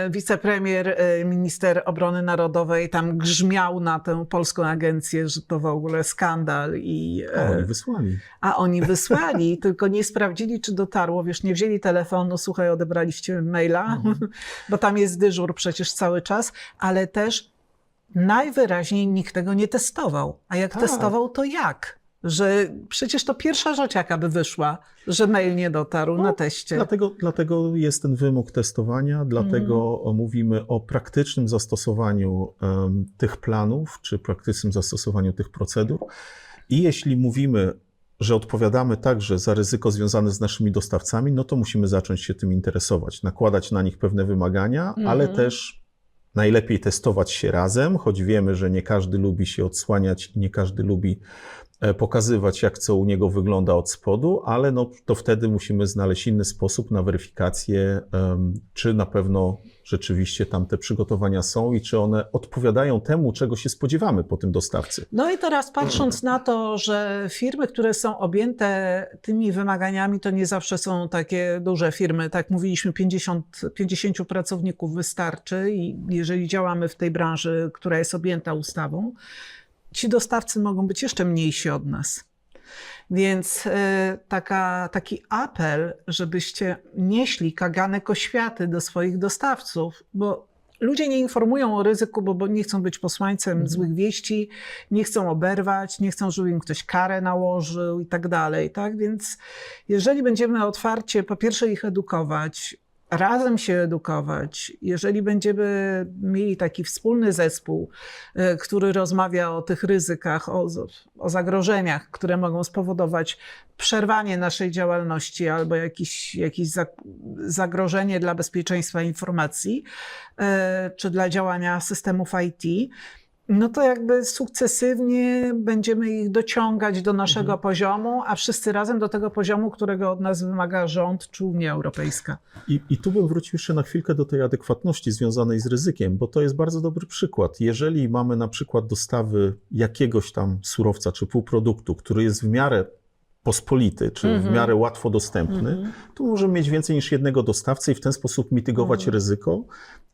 wicepremier, minister obrony narodowej tam grzmiał na tę polską agencję, że to w ogóle skandal. A oni wysłali, tylko nie sprawdzili, czy dotarło. Wiesz, nie wzięli telefonu, słuchaj, odebraliście maila, bo tam jest dyżur przecież cały czas, ale też najwyraźniej nikt tego nie testował. A jak testował, to jak? Że przecież to pierwsza rzecz, jaka by wyszła, że mail nie dotarł na teście. Dlatego jest ten wymóg testowania, dlatego mówimy o praktycznym zastosowaniu tych planów, czy praktycznym zastosowaniu tych procedur. I jeśli mówimy, że odpowiadamy także za ryzyko związane z naszymi dostawcami, no to musimy zacząć się tym interesować, nakładać na nich pewne wymagania, ale też najlepiej testować się razem, choć wiemy, że nie każdy lubi się odsłaniać, nie każdy lubi pokazywać, jak co u niego wygląda od spodu, ale no, to wtedy musimy znaleźć inny sposób na weryfikację, czy na pewno rzeczywiście tam te przygotowania są i czy one odpowiadają temu, czego się spodziewamy po tym dostawcy. No i teraz patrząc na to, że firmy, które są objęte tymi wymaganiami, to nie zawsze są takie duże firmy. Tak mówiliśmy, 50 pracowników wystarczy i jeżeli działamy w tej branży, która jest objęta ustawą, ci dostawcy mogą być jeszcze mniejsi od nas. Więc taki apel, żebyście nieśli kaganek oświaty do swoich dostawców, bo ludzie nie informują o ryzyku, bo nie chcą być posłańcem złych wieści, nie chcą oberwać, nie chcą, żeby im ktoś karę nałożył i tak dalej. Tak? Więc jeżeli będziemy otwarcie, po pierwsze ich edukować, razem się edukować, jeżeli będziemy mieli taki wspólny zespół, który rozmawia o tych ryzykach, o zagrożeniach, które mogą spowodować przerwanie naszej działalności albo jakieś zagrożenie dla bezpieczeństwa informacji, czy dla działania systemów IT, no to jakby sukcesywnie będziemy ich dociągać do naszego poziomu, a wszyscy razem do tego poziomu, którego od nas wymaga rząd czy Unia Europejska. I tu bym wrócił jeszcze na chwilkę do tej adekwatności związanej z ryzykiem, bo to jest bardzo dobry przykład. Jeżeli mamy na przykład dostawy jakiegoś tam surowca czy półproduktu, który jest w miarę pospolity, czy w miarę łatwo dostępny, to możemy mieć więcej niż jednego dostawcę i w ten sposób mitygować ryzyko.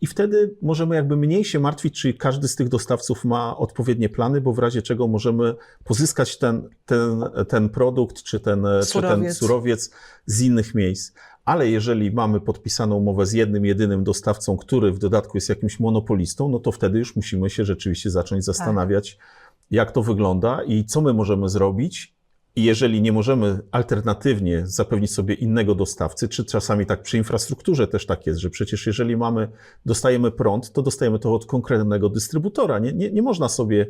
I wtedy możemy jakby mniej się martwić, czy każdy z tych dostawców ma odpowiednie plany, bo w razie czego możemy pozyskać ten produkt, czy ten surowiec z innych miejsc. Ale jeżeli mamy podpisaną umowę z jednym, jedynym dostawcą, który w dodatku jest jakimś monopolistą, no to wtedy już musimy się rzeczywiście zacząć zastanawiać, jak to wygląda i co my możemy zrobić. I jeżeli nie możemy alternatywnie zapewnić sobie innego dostawcy, czy czasami tak przy infrastrukturze też tak jest, że przecież jeżeli dostajemy prąd, to dostajemy to od konkretnego dystrybutora. Nie można sobie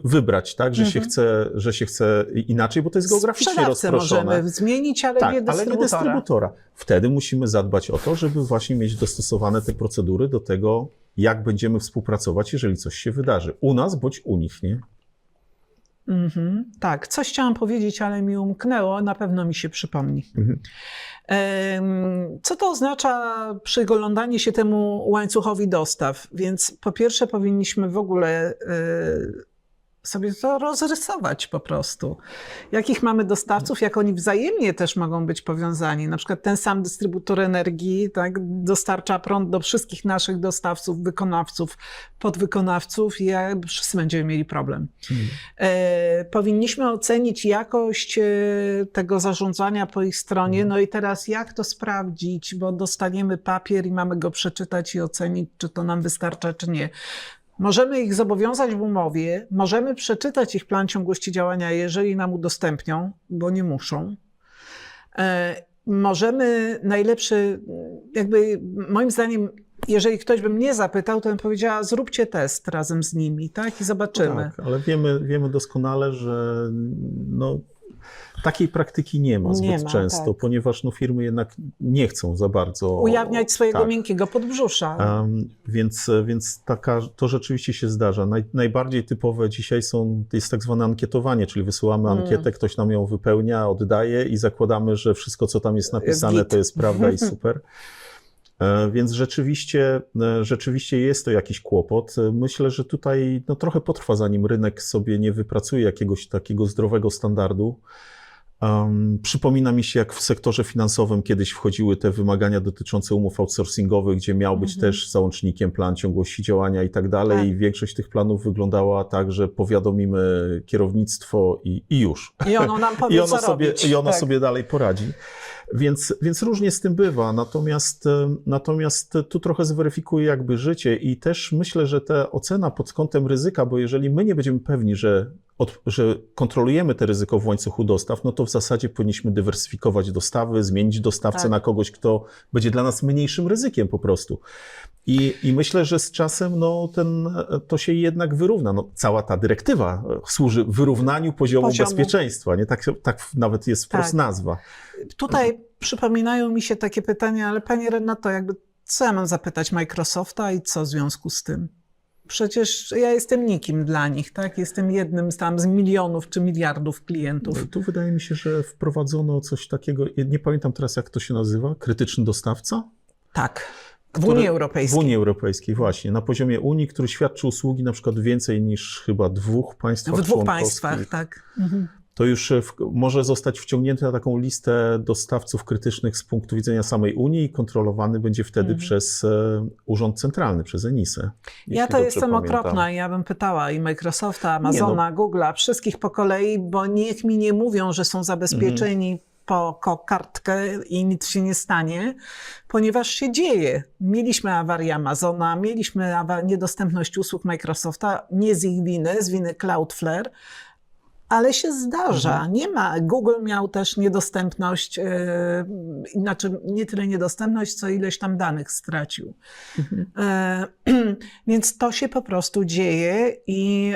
wybrać, tak, że się chce inaczej, bo to jest geograficznie rozproszone. Możemy zmienić, ale nie dystrybutora. Wtedy musimy zadbać o to, żeby właśnie mieć dostosowane te procedury do tego, jak będziemy współpracować, jeżeli coś się wydarzy. U nas bądź u nich, nie? Tak, coś chciałam powiedzieć, ale mi umknęło, na pewno mi się przypomni. Co to oznacza przyglądanie się temu łańcuchowi dostaw? Więc po pierwsze powinniśmy w ogóle sobie to rozrysować po prostu. Jakich mamy dostawców, jak oni wzajemnie też mogą być powiązani. Na przykład ten sam dystrybutor energii, tak, dostarcza prąd do wszystkich naszych dostawców, wykonawców, podwykonawców i wszyscy będziemy mieli problem. Powinniśmy ocenić jakość tego zarządzania po ich stronie. No i teraz jak to sprawdzić, bo dostaniemy papier i mamy go przeczytać i ocenić, czy to nam wystarcza, czy nie. Możemy ich zobowiązać w umowie, możemy przeczytać ich plan ciągłości działania, jeżeli nam udostępnią, bo nie muszą. Możemy jakby moim zdaniem, jeżeli ktoś by mnie zapytał, to bym powiedziała, zróbcie test razem z nimi, tak? I zobaczymy. Tak, ale wiemy doskonale, że takiej praktyki nie ma zbyt często, ponieważ firmy jednak nie chcą za bardzo ujawniać swojego miękkiego podbrzusza. Więc to rzeczywiście się zdarza. Najbardziej typowe dzisiaj jest tak zwane ankietowanie, czyli wysyłamy ankietę, ktoś nam ją wypełnia, oddaje i zakładamy, że wszystko, co tam jest napisane, to jest prawda i super. Więc rzeczywiście jest to jakiś kłopot. Myślę, że tutaj trochę potrwa, zanim rynek sobie nie wypracuje jakiegoś takiego zdrowego standardu. Przypomina mi się, jak w sektorze finansowym kiedyś wchodziły te wymagania dotyczące umów outsourcingowych, gdzie miał być też załącznikiem plan ciągłości działania i tak dalej. Tak. I większość tych planów wyglądała tak, że powiadomimy kierownictwo i już. I ono nam powie, co robić. I ono Tak. sobie dalej poradzi. Więc różnie z tym bywa, natomiast tu trochę zweryfikuje jakby życie i też myślę, że ta ocena pod kątem ryzyka, bo jeżeli my nie będziemy pewni, że kontrolujemy te ryzyko w łańcuchu dostaw, no to w zasadzie powinniśmy dywersyfikować dostawy, zmienić dostawcę Tak. na kogoś, kto będzie dla nas mniejszym ryzykiem po prostu. I myślę, że z czasem to się jednak wyrówna. Cała ta dyrektywa służy wyrównaniu poziomu bezpieczeństwa, nie? Tak nawet jest wprost nazwa. Tutaj przypominają mi się takie pytania, ale Panie Renato, co ja mam zapytać Microsofta i co w związku z tym? Przecież ja jestem nikim dla nich, tak? Jestem jednym z milionów czy miliardów klientów. Tu wydaje mi się, że wprowadzono coś takiego, nie pamiętam teraz jak to się nazywa, krytyczny dostawca? Tak. W Unii Europejskiej. W Unii Europejskiej, właśnie. Na poziomie Unii, który świadczy usługi na przykład więcej niż chyba dwóch państwach W dwóch członkowskich. państwach, tak. Mhm. To już może zostać wciągnięty na taką listę dostawców krytycznych z punktu widzenia samej Unii i kontrolowany będzie wtedy przez Urząd Centralny, przez ENISę. Ja to jestem okropna i ja bym pytała i Microsofta, Amazona, Google'a, wszystkich po kolei, bo niech mi nie mówią, że są zabezpieczeni po kartkę i nic się nie stanie, ponieważ się dzieje. Mieliśmy awarię Amazona, mieliśmy niedostępność usług Microsofta, nie z ich winy, z winy Cloudflare, ale się zdarza. Nie ma. Google miał też niedostępność, znaczy nie tyle niedostępność, co ileś tam danych stracił. Więc to się po prostu dzieje i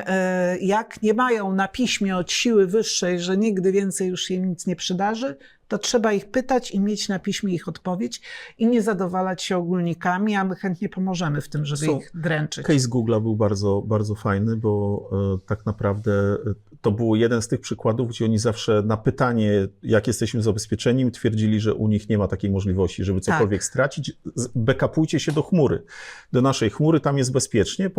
jak nie mają na piśmie od siły wyższej, że nigdy więcej już się im nic nie przydarzy, to trzeba ich pytać i mieć na piśmie ich odpowiedź i nie zadowalać się ogólnikami, a my chętnie pomożemy w tym, żeby ich dręczyć. Case Google'a był bardzo, bardzo fajny, bo tak naprawdę to był jeden z tych przykładów, gdzie oni zawsze na pytanie, jak jesteśmy zabezpieczeni, twierdzili, że u nich nie ma takiej możliwości, żeby cokolwiek stracić. Backupujcie się do chmury, do naszej chmury, tam jest bezpiecznie.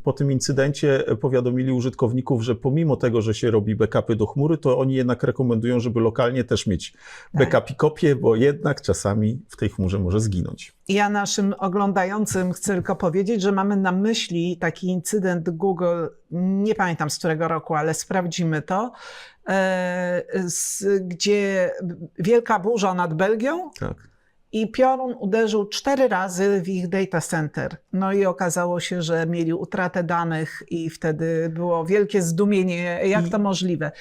Po tym incydencie powiadomili użytkowników, że pomimo tego, że się robi backupy do chmury, to oni jednak rekomendują, żeby lokalnie też mieć backup i kopię, bo jednak czasami w tej chmurze może zginąć. Ja naszym oglądającym chcę tylko powiedzieć, że mamy na myśli taki incydent Google, nie pamiętam z którego roku, ale sprawdzimy to, gdzie wielka burza nad Belgią i piorun uderzył 4 razy w ich data center. No i okazało się, że mieli utratę danych i wtedy było wielkie zdumienie, jak to możliwe.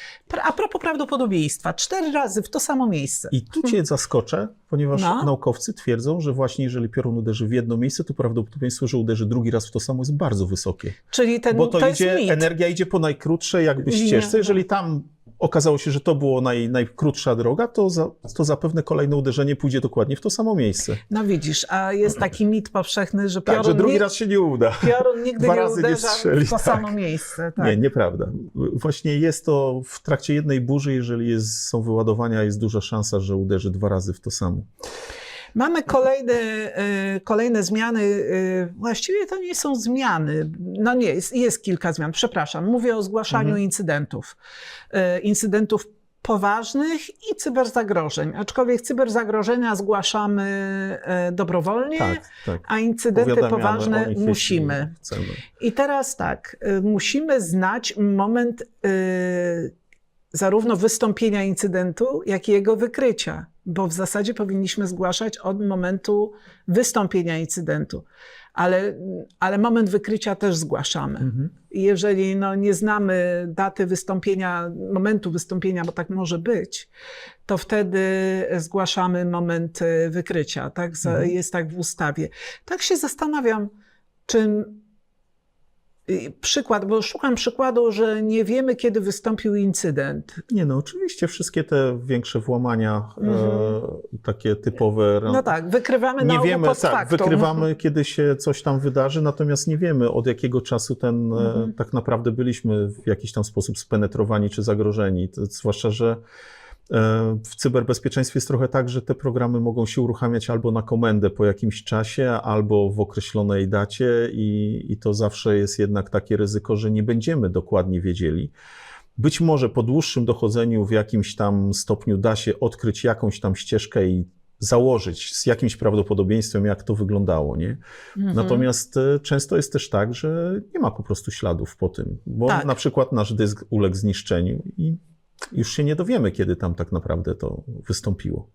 A propos prawdopodobieństwa, 4 razy w to samo miejsce. I tu cię zaskoczę, ponieważ naukowcy twierdzą, że właśnie jeżeli piorun uderzy w jedno miejsce, to prawdopodobieństwo, że uderzy drugi raz w to samo jest bardzo wysokie. Czyli bo to jest mit. Energia idzie po najkrótszej jakby ścieżce. Jeżeli tam okazało się, że to było najkrótsza droga, to zapewne kolejne uderzenie pójdzie dokładnie w to samo miejsce. No widzisz, a jest taki mit powszechny, że piorun że drugi raz się nie uda. Piorun nigdy 2 nie razy uderza strzeli, w to samo miejsce. Tak. Nie, nieprawda. Właśnie jest to w trakcie jednej burzy, jeżeli są wyładowania, jest duża szansa, że uderzy 2 razy w to samo. Mamy kolejne zmiany, właściwie to nie są zmiany, no nie, jest kilka zmian, przepraszam, mówię o zgłaszaniu incydentów poważnych i cyberzagrożeń, aczkolwiek cyberzagrożenia zgłaszamy dobrowolnie, a incydenty poważne musimy. I teraz tak, musimy znać moment zarówno wystąpienia incydentu, jak i jego wykrycia, bo w zasadzie powinniśmy zgłaszać od momentu wystąpienia incydentu, ale moment wykrycia też zgłaszamy. I jeżeli nie znamy daty wystąpienia, momentu wystąpienia, bo tak może być, to wtedy zgłaszamy moment wykrycia. Tak? Jest tak w ustawie. Tak się zastanawiam, czym bo szukam przykładu, że nie wiemy, kiedy wystąpił incydent. Nie, no oczywiście wszystkie te większe włamania, takie typowe. No tak, wykrywamy na ogół post factum. Wykrywamy, kiedy się coś tam wydarzy, natomiast nie wiemy, od jakiego czasu tak naprawdę byliśmy w jakiś tam sposób spenetrowani czy zagrożeni. Zwłaszcza, że W cyberbezpieczeństwie jest trochę tak, że te programy mogą się uruchamiać albo na komendę po jakimś czasie, albo w określonej dacie i to zawsze jest jednak takie ryzyko, że nie będziemy dokładnie wiedzieli. Być może po dłuższym dochodzeniu w jakimś tam stopniu da się odkryć jakąś tam ścieżkę i założyć z jakimś prawdopodobieństwem, jak to wyglądało, nie? Natomiast często jest też tak, że nie ma po prostu śladów po tym, bo na przykład nasz dysk uległ zniszczeniu i już się nie dowiemy, kiedy tam tak naprawdę to wystąpiło.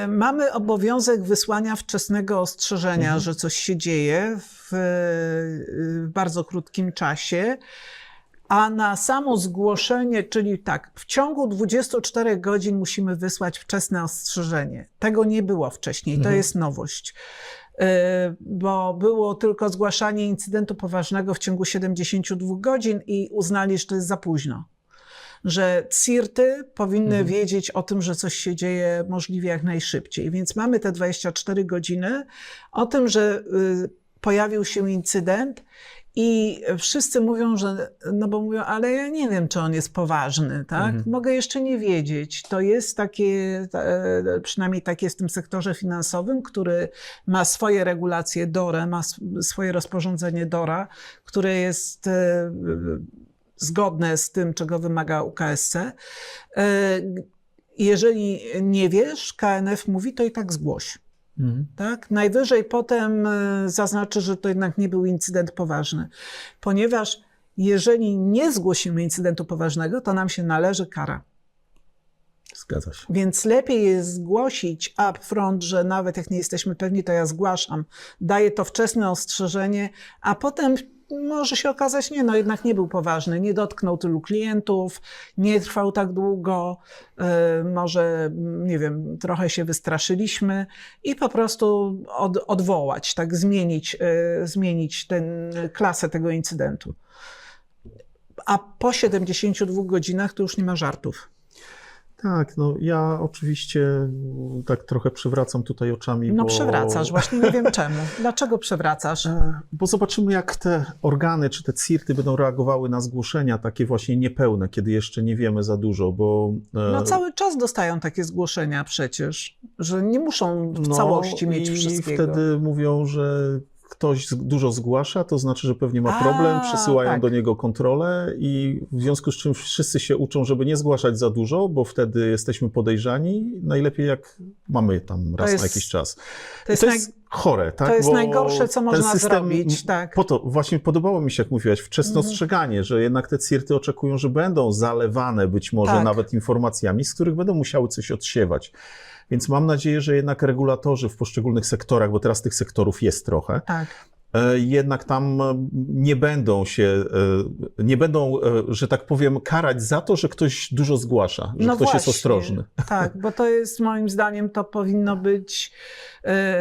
Mamy obowiązek wysłania wczesnego ostrzeżenia, że coś się dzieje w bardzo krótkim czasie, a na samo zgłoszenie, czyli tak, w ciągu 24 godzin musimy wysłać wczesne ostrzeżenie. Tego nie było wcześniej, to jest nowość. Bo było tylko zgłaszanie incydentu poważnego w ciągu 72 godzin i uznali, że to jest za późno. Że CSIRT-y powinny wiedzieć o tym, że coś się dzieje możliwie jak najszybciej. Więc mamy te 24 godziny o tym, że pojawił się incydent i wszyscy mówią, że, no bo mówią, ale ja nie wiem, czy on jest poważny, tak? Mogę jeszcze nie wiedzieć. To jest takie, przynajmniej tak jest w tym sektorze finansowym, który ma swoje regulacje DORA, ma swoje rozporządzenie DORA, które jest zgodne z tym, czego wymaga UKSC. Jeżeli nie wiesz, KNF mówi, to i tak zgłoś. Tak? Najwyżej potem zaznaczy, że to jednak nie był incydent poważny. Ponieważ jeżeli nie zgłosimy incydentu poważnego, to nam się należy kara. Zgadza się. Więc lepiej jest zgłosić upfront, że nawet jak nie jesteśmy pewni, to ja zgłaszam. Daję to wczesne ostrzeżenie, a potem może się okazać, no jednak nie był poważny, nie dotknął tylu klientów, nie trwał tak długo, może, nie wiem, trochę się wystraszyliśmy i po prostu odwołać, tak, zmienić klasę tego incydentu. A po 72 godzinach to już nie ma żartów. Tak, no ja oczywiście tak trochę przewracam tutaj oczami, No bo... przewracasz, właśnie nie wiem czemu. Dlaczego przewracasz? Bo zobaczymy, jak te organy czy te CSIRT-y będą reagowały na zgłoszenia takie właśnie niepełne, kiedy jeszcze nie wiemy za dużo, bo... No cały czas dostają takie zgłoszenia przecież, że nie muszą w całości mieć wszystkiego. I wtedy mówią, że ktoś dużo zgłasza, to znaczy, że pewnie ma problem, przesyłają do niego kontrolę i w związku z czym wszyscy się uczą, żeby nie zgłaszać za dużo, bo wtedy jesteśmy podejrzani. Najlepiej jak mamy tam raz na jakiś czas. To jest chore, tak? To jest bo najgorsze, co można system, zrobić. Tak. Po to właśnie podobało mi się, jak mówiłaś, wczesne ostrzeganie, że jednak te CSIRT-y oczekują, że będą zalewane być może nawet informacjami, z których będą musiały coś odsiewać. Więc mam nadzieję, że jednak regulatorzy w poszczególnych sektorach, bo teraz tych sektorów jest trochę, jednak tam nie będą, że tak powiem, karać za to, że ktoś dużo zgłasza, że ktoś jest ostrożny. Tak, bo to jest moim zdaniem, to powinno być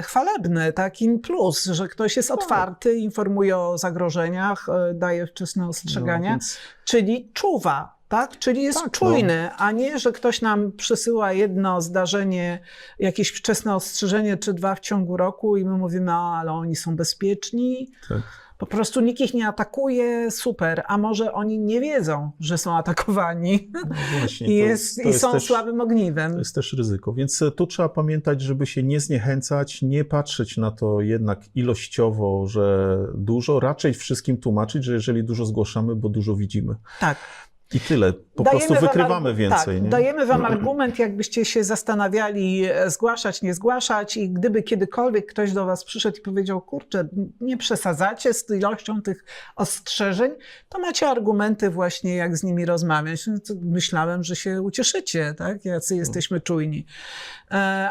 chwalebne, tak, in plus, że ktoś jest otwarty, informuje o zagrożeniach, daje wczesne ostrzegania, czyli czuwa. Tak? Czyli jest czujny, a nie, że ktoś nam przysyła jedno zdarzenie, jakieś wczesne ostrzeżenie czy dwa w ciągu roku i my mówimy, ale oni są bezpieczni. Tak. Po prostu nikt ich nie atakuje, super, a może oni nie wiedzą, że są atakowani właśnie, i są też słabym ogniwem. To jest też ryzyko, więc tu trzeba pamiętać, żeby się nie zniechęcać, nie patrzeć na to jednak ilościowo, że dużo, raczej wszystkim tłumaczyć, że jeżeli dużo zgłaszamy, bo dużo widzimy. Tak. I tyle. Po prostu wykrywamy więcej. Tak, nie? Dajemy wam argument, jakbyście się zastanawiali, zgłaszać, nie zgłaszać i gdyby kiedykolwiek ktoś do was przyszedł i powiedział, kurczę, nie przesadzacie z ilością tych ostrzeżeń, to macie argumenty właśnie, jak z nimi rozmawiać. No myślałem, że się ucieszycie, tak? Jacy jesteśmy czujni.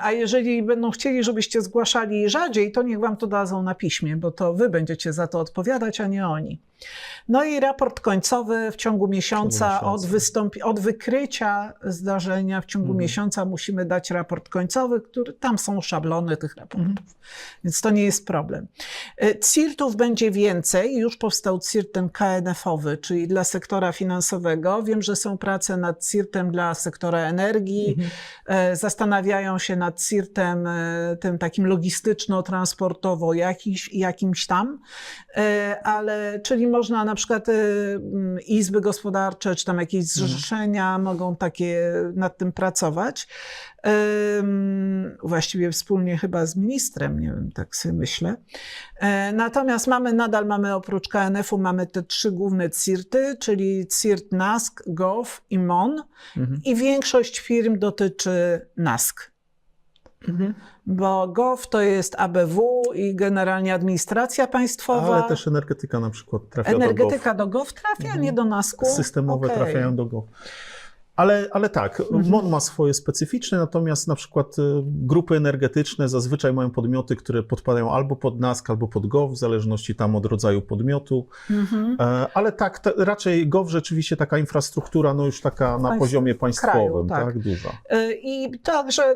A jeżeli będą chcieli, żebyście zgłaszali rzadziej, to niech wam to dadzą na piśmie, bo to wy będziecie za to odpowiadać, a nie oni. No i raport końcowy w ciągu miesiąca od wykrycia zdarzenia w ciągu miesiąca musimy dać raport końcowy, który tam są szablony tych raportów, więc to nie jest problem. CSIRT-ów będzie więcej, już powstał CSIRT ten KNF-owy, czyli dla sektora finansowego. Wiem, że są prace nad CSIRT-em dla sektora energii, zastanawiają się nad CSIRT-em tym takim logistyczno-transportowo jakimś tam, ale czyli można na przykład izby gospodarcze, czy tam jakieś zrzeszenia mogą takie nad tym pracować. Właściwie wspólnie chyba z ministrem, nie wiem, tak sobie myślę. Natomiast nadal mamy oprócz KNF-u mamy te 3 główne CIRT-y, czyli CIRT NASK, GOV i MON. I większość firm dotyczy NASK. Bo GOV to jest ABW i generalnie administracja państwowa. Ale też energetyka na przykład trafia Energetyka do GOV trafia, nie do NASK-u? Systemowe trafiają do GOV. Ale tak, MON ma swoje specyficzne, natomiast na przykład grupy energetyczne zazwyczaj mają podmioty, które podpadają albo pod NASK, albo pod GOV, w zależności tam od rodzaju podmiotu. Ale tak, raczej GOV rzeczywiście taka infrastruktura, no już taka na poziomie państwowym, kraju, tak, duża. I także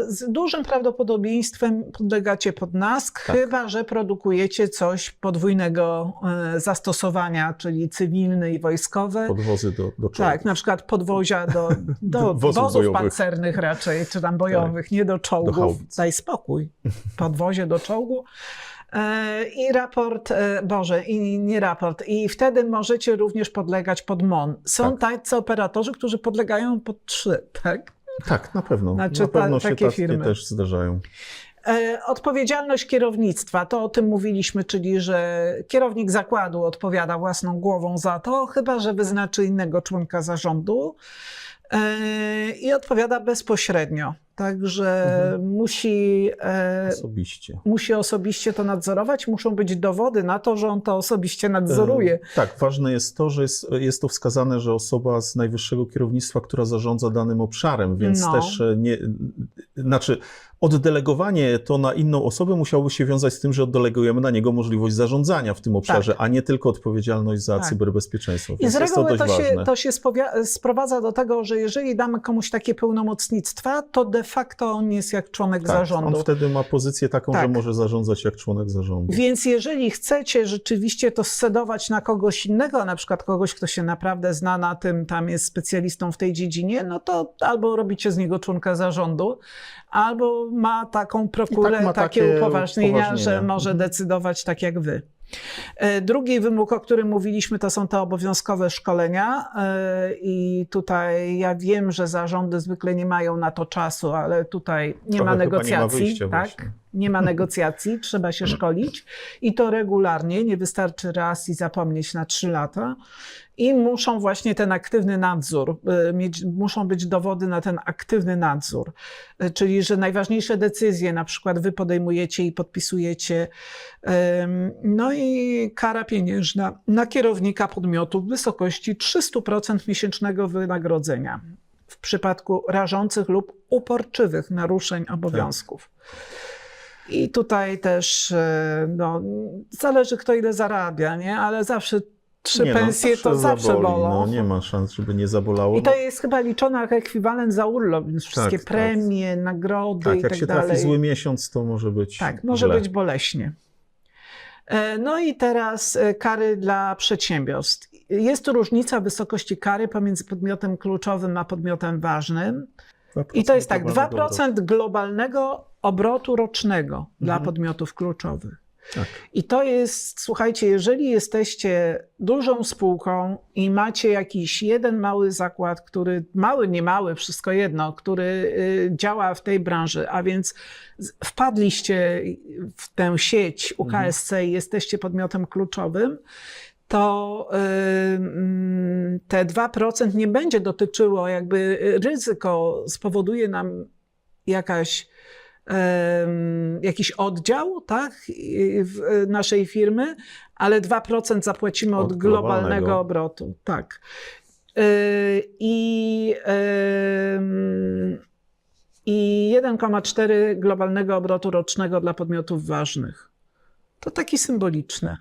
z dużym prawdopodobieństwem podlegacie pod NASK, chyba że produkujecie coś podwójnego zastosowania, czyli cywilny i wojskowy. Podwozy do czołgów. Tak, na przykład podwozia do wozów pancernych raczej, czy tam bojowych, nie do czołgów. Daj spokój. Podwozie do czołgu. I raport, i wtedy możecie również podlegać pod MON. Są tacy operatorzy, którzy podlegają pod 3, tak? Tak, na pewno. Znaczy, na pewno się takie takie firmy też zdarzają. Odpowiedzialność kierownictwa, to o tym mówiliśmy, czyli że kierownik zakładu odpowiada własną głową za to, chyba że wyznaczy innego członka zarządu i odpowiada bezpośrednio. Także musi osobiście to nadzorować, muszą być dowody na to, że on to osobiście nadzoruje. Tak, ważne jest to, że jest to wskazane, że osoba z najwyższego kierownictwa, która zarządza danym obszarem, więc też oddelegowanie to na inną osobę musiałoby się wiązać z tym, że oddelegujemy na niego możliwość zarządzania w tym obszarze, a nie tylko odpowiedzialność za cyberbezpieczeństwo. I z reguły to się sprowadza do tego, że jeżeli damy komuś takie pełnomocnictwa, to de facto on jest jak członek zarządu. On wtedy ma pozycję taką, że może zarządzać jak członek zarządu. Więc jeżeli chcecie rzeczywiście to scedować na kogoś innego, na przykład kogoś, kto się naprawdę zna na tym, tam jest specjalistą w tej dziedzinie, no to albo robicie z niego członka zarządu, albo ma taką prokurę, takie upoważnienia, że może decydować tak jak wy. Drugi wymóg, o którym mówiliśmy, to są te obowiązkowe szkolenia i tutaj ja wiem, że zarządy zwykle nie mają na to czasu, ale tutaj nie ma negocjacji. Nie ma negocjacji, trzeba się szkolić i to regularnie, nie wystarczy raz i zapomnieć na 3 lata. I muszą właśnie ten aktywny nadzór, muszą być dowody na ten aktywny nadzór, czyli że najważniejsze decyzje na przykład wy podejmujecie i podpisujecie. No i kara pieniężna na kierownika podmiotu w wysokości 300% miesięcznego wynagrodzenia w przypadku rażących lub uporczywych naruszeń obowiązków. I tutaj też zależy kto ile zarabia, nie? Ale zawsze 3 pensje to zawsze bolą. Nie ma szans, żeby nie zabolało. I to jest chyba liczone jako ekwiwalent za urlop, więc wszystkie premie, nagrody i tak dalej. Jak się trafi zły miesiąc, to może być może być boleśnie. No i teraz kary dla przedsiębiorstw. Jest tu różnica wysokości kary pomiędzy podmiotem kluczowym a podmiotem ważnym. I to jest 2% globalnego obrotu rocznego dla podmiotów kluczowych. I to jest, słuchajcie, jeżeli jesteście dużą spółką i macie jakiś jeden mały zakład, który, mały, nie mały, wszystko jedno, który działa w tej branży, a więc wpadliście w tę sieć UKSC i jesteście podmiotem kluczowym, to te 2% nie będzie dotyczyło, jakby ryzyko spowoduje nam jakiś oddział, tak, w naszej firmy, ale 2% zapłacimy od globalnego obrotu. Tak. I 1,4 globalnego obrotu rocznego dla podmiotów ważnych. To takie symboliczne.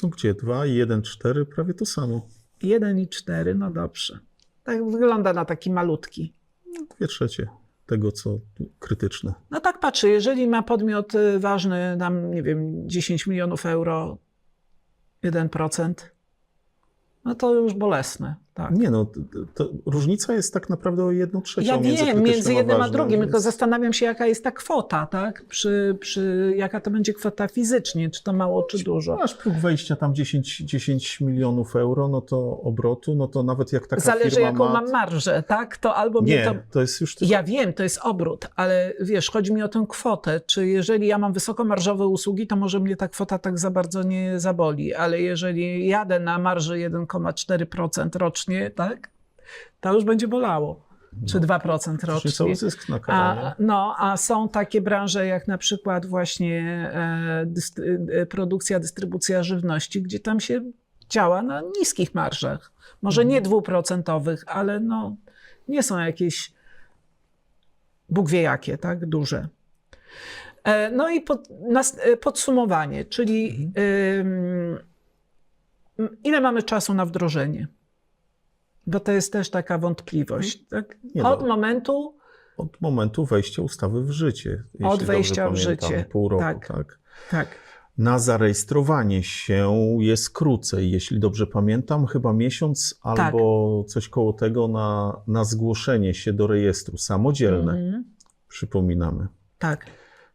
No gdzie 2 i 1,4 prawie to samo. 1,4, no dobrze. Tak wygląda na taki malutki. 2/3 tego, co krytyczne. No tak patrzę, jeżeli ma podmiot ważny, tam nie wiem, 10 milionów euro, 1%, no to już bolesne. Tak. Nie no, to różnica jest tak naprawdę o 1/3 Ja między wiem, między krytycznym jednym a ważnym, drugim, tylko więc- zastanawiam się, jaka jest ta kwota, tak? Jaka to będzie kwota fizycznie, czy to mało, czy dużo. Masz próg wejścia tam 10 milionów euro, no to obrotu, no to nawet jak taka Zależy, firma jaką ma... mam marżę, tak? To albo mnie to... Nie, to jest już tylko... Ja wiem, to jest obrót, ale wiesz, chodzi mi o tę kwotę. Czy jeżeli ja mam wysokomarżowe usługi, to może mnie ta kwota tak za bardzo nie zaboli, ale jeżeli jadę na marży 1,4% rocznie, tak? To już będzie bolało. Czy 2% Czyli rocznie. cały zysk na karanie. A są takie branże jak na przykład właśnie produkcja, dystrybucja żywności, gdzie tam się działa na niskich marżach. Może nie 2%, ale no, nie są jakieś Bóg wie jakie, tak, duże. No i podsumowanie, czyli ile mamy czasu na wdrożenie? Bo to jest też taka wątpliwość. Tak? Nie no. Od momentu wejścia ustawy w życie. Jeśli Od wejścia dobrze w pamiętam, życie. Pół roku, Tak. tak. Tak. Na zarejestrowanie się jest krócej, jeśli dobrze pamiętam, chyba miesiąc albo coś koło tego na zgłoszenie się do rejestru samodzielne. Przypominamy. Tak.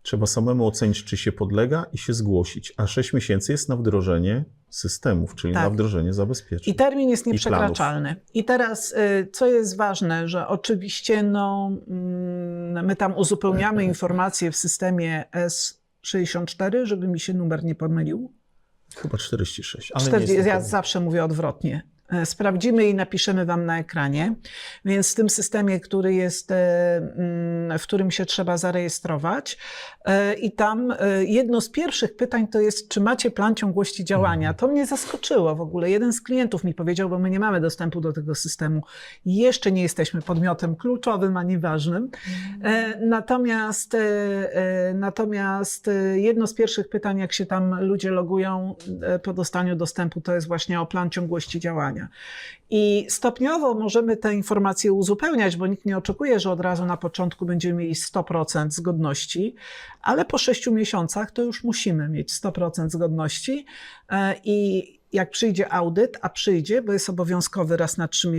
Trzeba samemu ocenić, czy się podlega i się zgłosić, a 6 miesięcy jest na wdrożenie systemów, czyli na wdrożenie zabezpieczeń. I termin jest nieprzekraczalny. I teraz, co jest ważne, że oczywiście my tam uzupełniamy informacje w systemie S64, żeby mi się numer nie pomylił. Chyba 46, ale nie jest ja zawsze mówię odwrotnie. Sprawdzimy i napiszemy wam na ekranie. Więc w tym systemie, który jest, w którym się trzeba zarejestrować i tam jedno z pierwszych pytań to jest, czy macie plan ciągłości działania. To mnie zaskoczyło w ogóle. Jeden z klientów mi powiedział, bo my nie mamy dostępu do tego systemu. Jeszcze nie jesteśmy podmiotem kluczowym ani ważnym. Natomiast jedno z pierwszych pytań, jak się tam ludzie logują po dostaniu dostępu, to jest właśnie o plan ciągłości działania. I stopniowo możemy te informacje uzupełniać, bo nikt nie oczekuje, że od razu na początku będziemy mieli 100% zgodności, ale po 6 miesiącach to już musimy mieć 100% zgodności i jak przyjdzie audyt, a przyjdzie, bo jest obowiązkowy raz na 3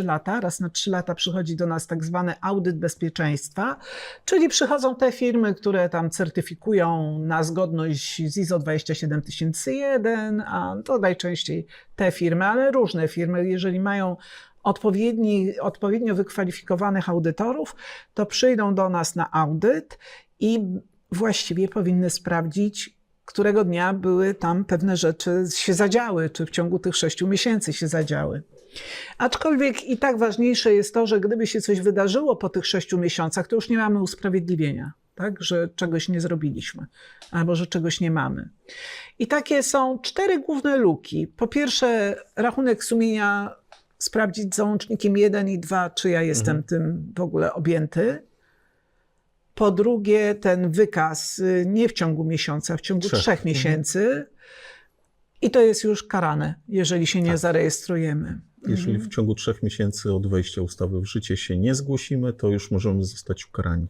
lata, raz na 3 lata przychodzi do nas tak zwany audyt bezpieczeństwa, czyli przychodzą te firmy, które tam certyfikują na zgodność z ISO 27001, a to najczęściej te firmy, ale różne firmy, jeżeli mają odpowiednio wykwalifikowanych audytorów, to przyjdą do nas na audyt i właściwie powinny sprawdzić, którego dnia były tam pewne rzeczy się zadziały, czy w ciągu tych 6 miesięcy się zadziały. Aczkolwiek i tak ważniejsze jest to, że gdyby się coś wydarzyło po tych 6 miesiącach, to już nie mamy usprawiedliwienia, tak? Że czegoś nie zrobiliśmy, albo że czegoś nie mamy. I takie są 4 główne luki. Po pierwsze, rachunek sumienia sprawdzić załącznikiem 1 i 2, czy ja jestem tym w ogóle objęty. Po drugie, ten wykaz nie w ciągu miesiąca, w ciągu 3 miesięcy. I to jest już karane, jeżeli się nie zarejestrujemy. Jeśli w ciągu 3 miesięcy od wejścia ustawy w życie się nie zgłosimy, to już możemy zostać ukarani.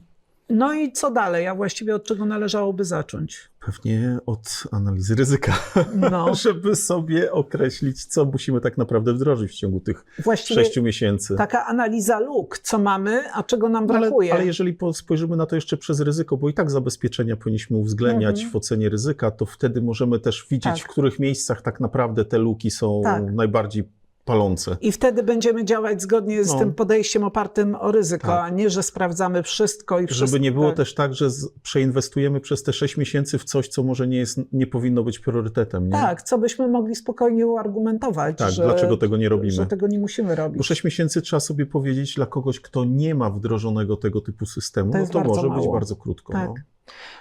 No i co dalej? A właściwie od czego należałoby zacząć? Pewnie od analizy ryzyka, No. żeby sobie określić, co musimy tak naprawdę wdrożyć w ciągu tych Właściwie 6 miesięcy. taka analiza luk, co mamy, a czego nam brakuje. Ale jeżeli spojrzymy na to jeszcze przez ryzyko, bo i tak zabezpieczenia powinniśmy uwzględniać w ocenie ryzyka, to wtedy możemy też widzieć, w których miejscach tak naprawdę te luki są najbardziej palące. I wtedy będziemy działać zgodnie z tym podejściem opartym o ryzyko, a nie, że sprawdzamy wszystko i wszystko. Żeby nie było też tak, że przeinwestujemy przez te 6 miesięcy w coś, co może nie powinno być priorytetem. Nie? Tak, co byśmy mogli spokojnie uargumentować, że, dlaczego tego nie robimy. Że tego nie musimy robić. Bo 6 miesięcy trzeba sobie powiedzieć dla kogoś, kto nie ma wdrożonego tego typu systemu, to może mało. być bardzo krótko. Tak.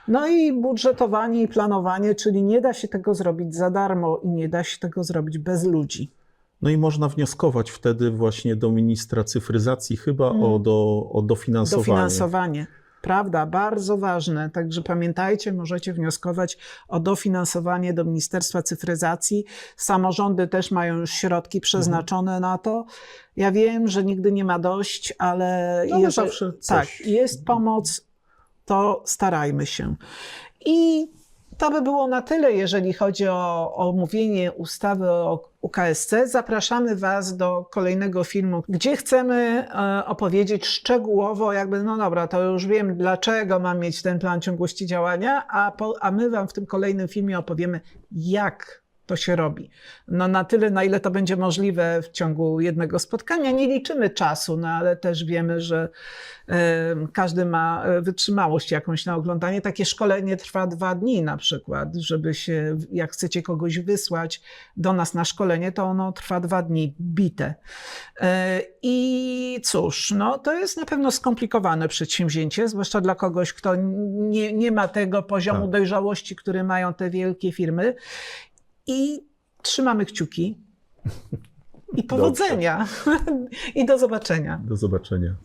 No i budżetowanie i planowanie, czyli nie da się tego zrobić za darmo i nie da się tego zrobić bez ludzi. No i można wnioskować wtedy właśnie do ministra cyfryzacji chyba o dofinansowanie. Dofinansowanie. Prawda, bardzo ważne. Także pamiętajcie, możecie wnioskować o dofinansowanie do Ministerstwa Cyfryzacji. Samorządy też mają już środki przeznaczone na to. Ja wiem, że nigdy nie ma dość, ale zawsze coś. Tak, jest pomoc, to starajmy się. I To by było na tyle, jeżeli chodzi o omówienie ustawy o UKSC. Zapraszamy Was do kolejnego filmu, gdzie chcemy opowiedzieć szczegółowo, jakby, no dobra, to już wiem, dlaczego mam mieć ten plan ciągłości działania, a my Wam w tym kolejnym filmie opowiemy, jak to się robi. No na tyle, na ile to będzie możliwe w ciągu jednego spotkania. Nie liczymy czasu, no ale też wiemy, że każdy ma wytrzymałość jakąś na oglądanie. Takie szkolenie trwa 2 dni na przykład, żeby się, jak chcecie kogoś wysłać do nas na szkolenie, to ono trwa 2 dni bite. I cóż, no to jest na pewno skomplikowane przedsięwzięcie, zwłaszcza dla kogoś, kto nie ma tego poziomu dojrzałości, który mają te wielkie firmy. I trzymamy kciuki. I powodzenia. I do zobaczenia. Do zobaczenia.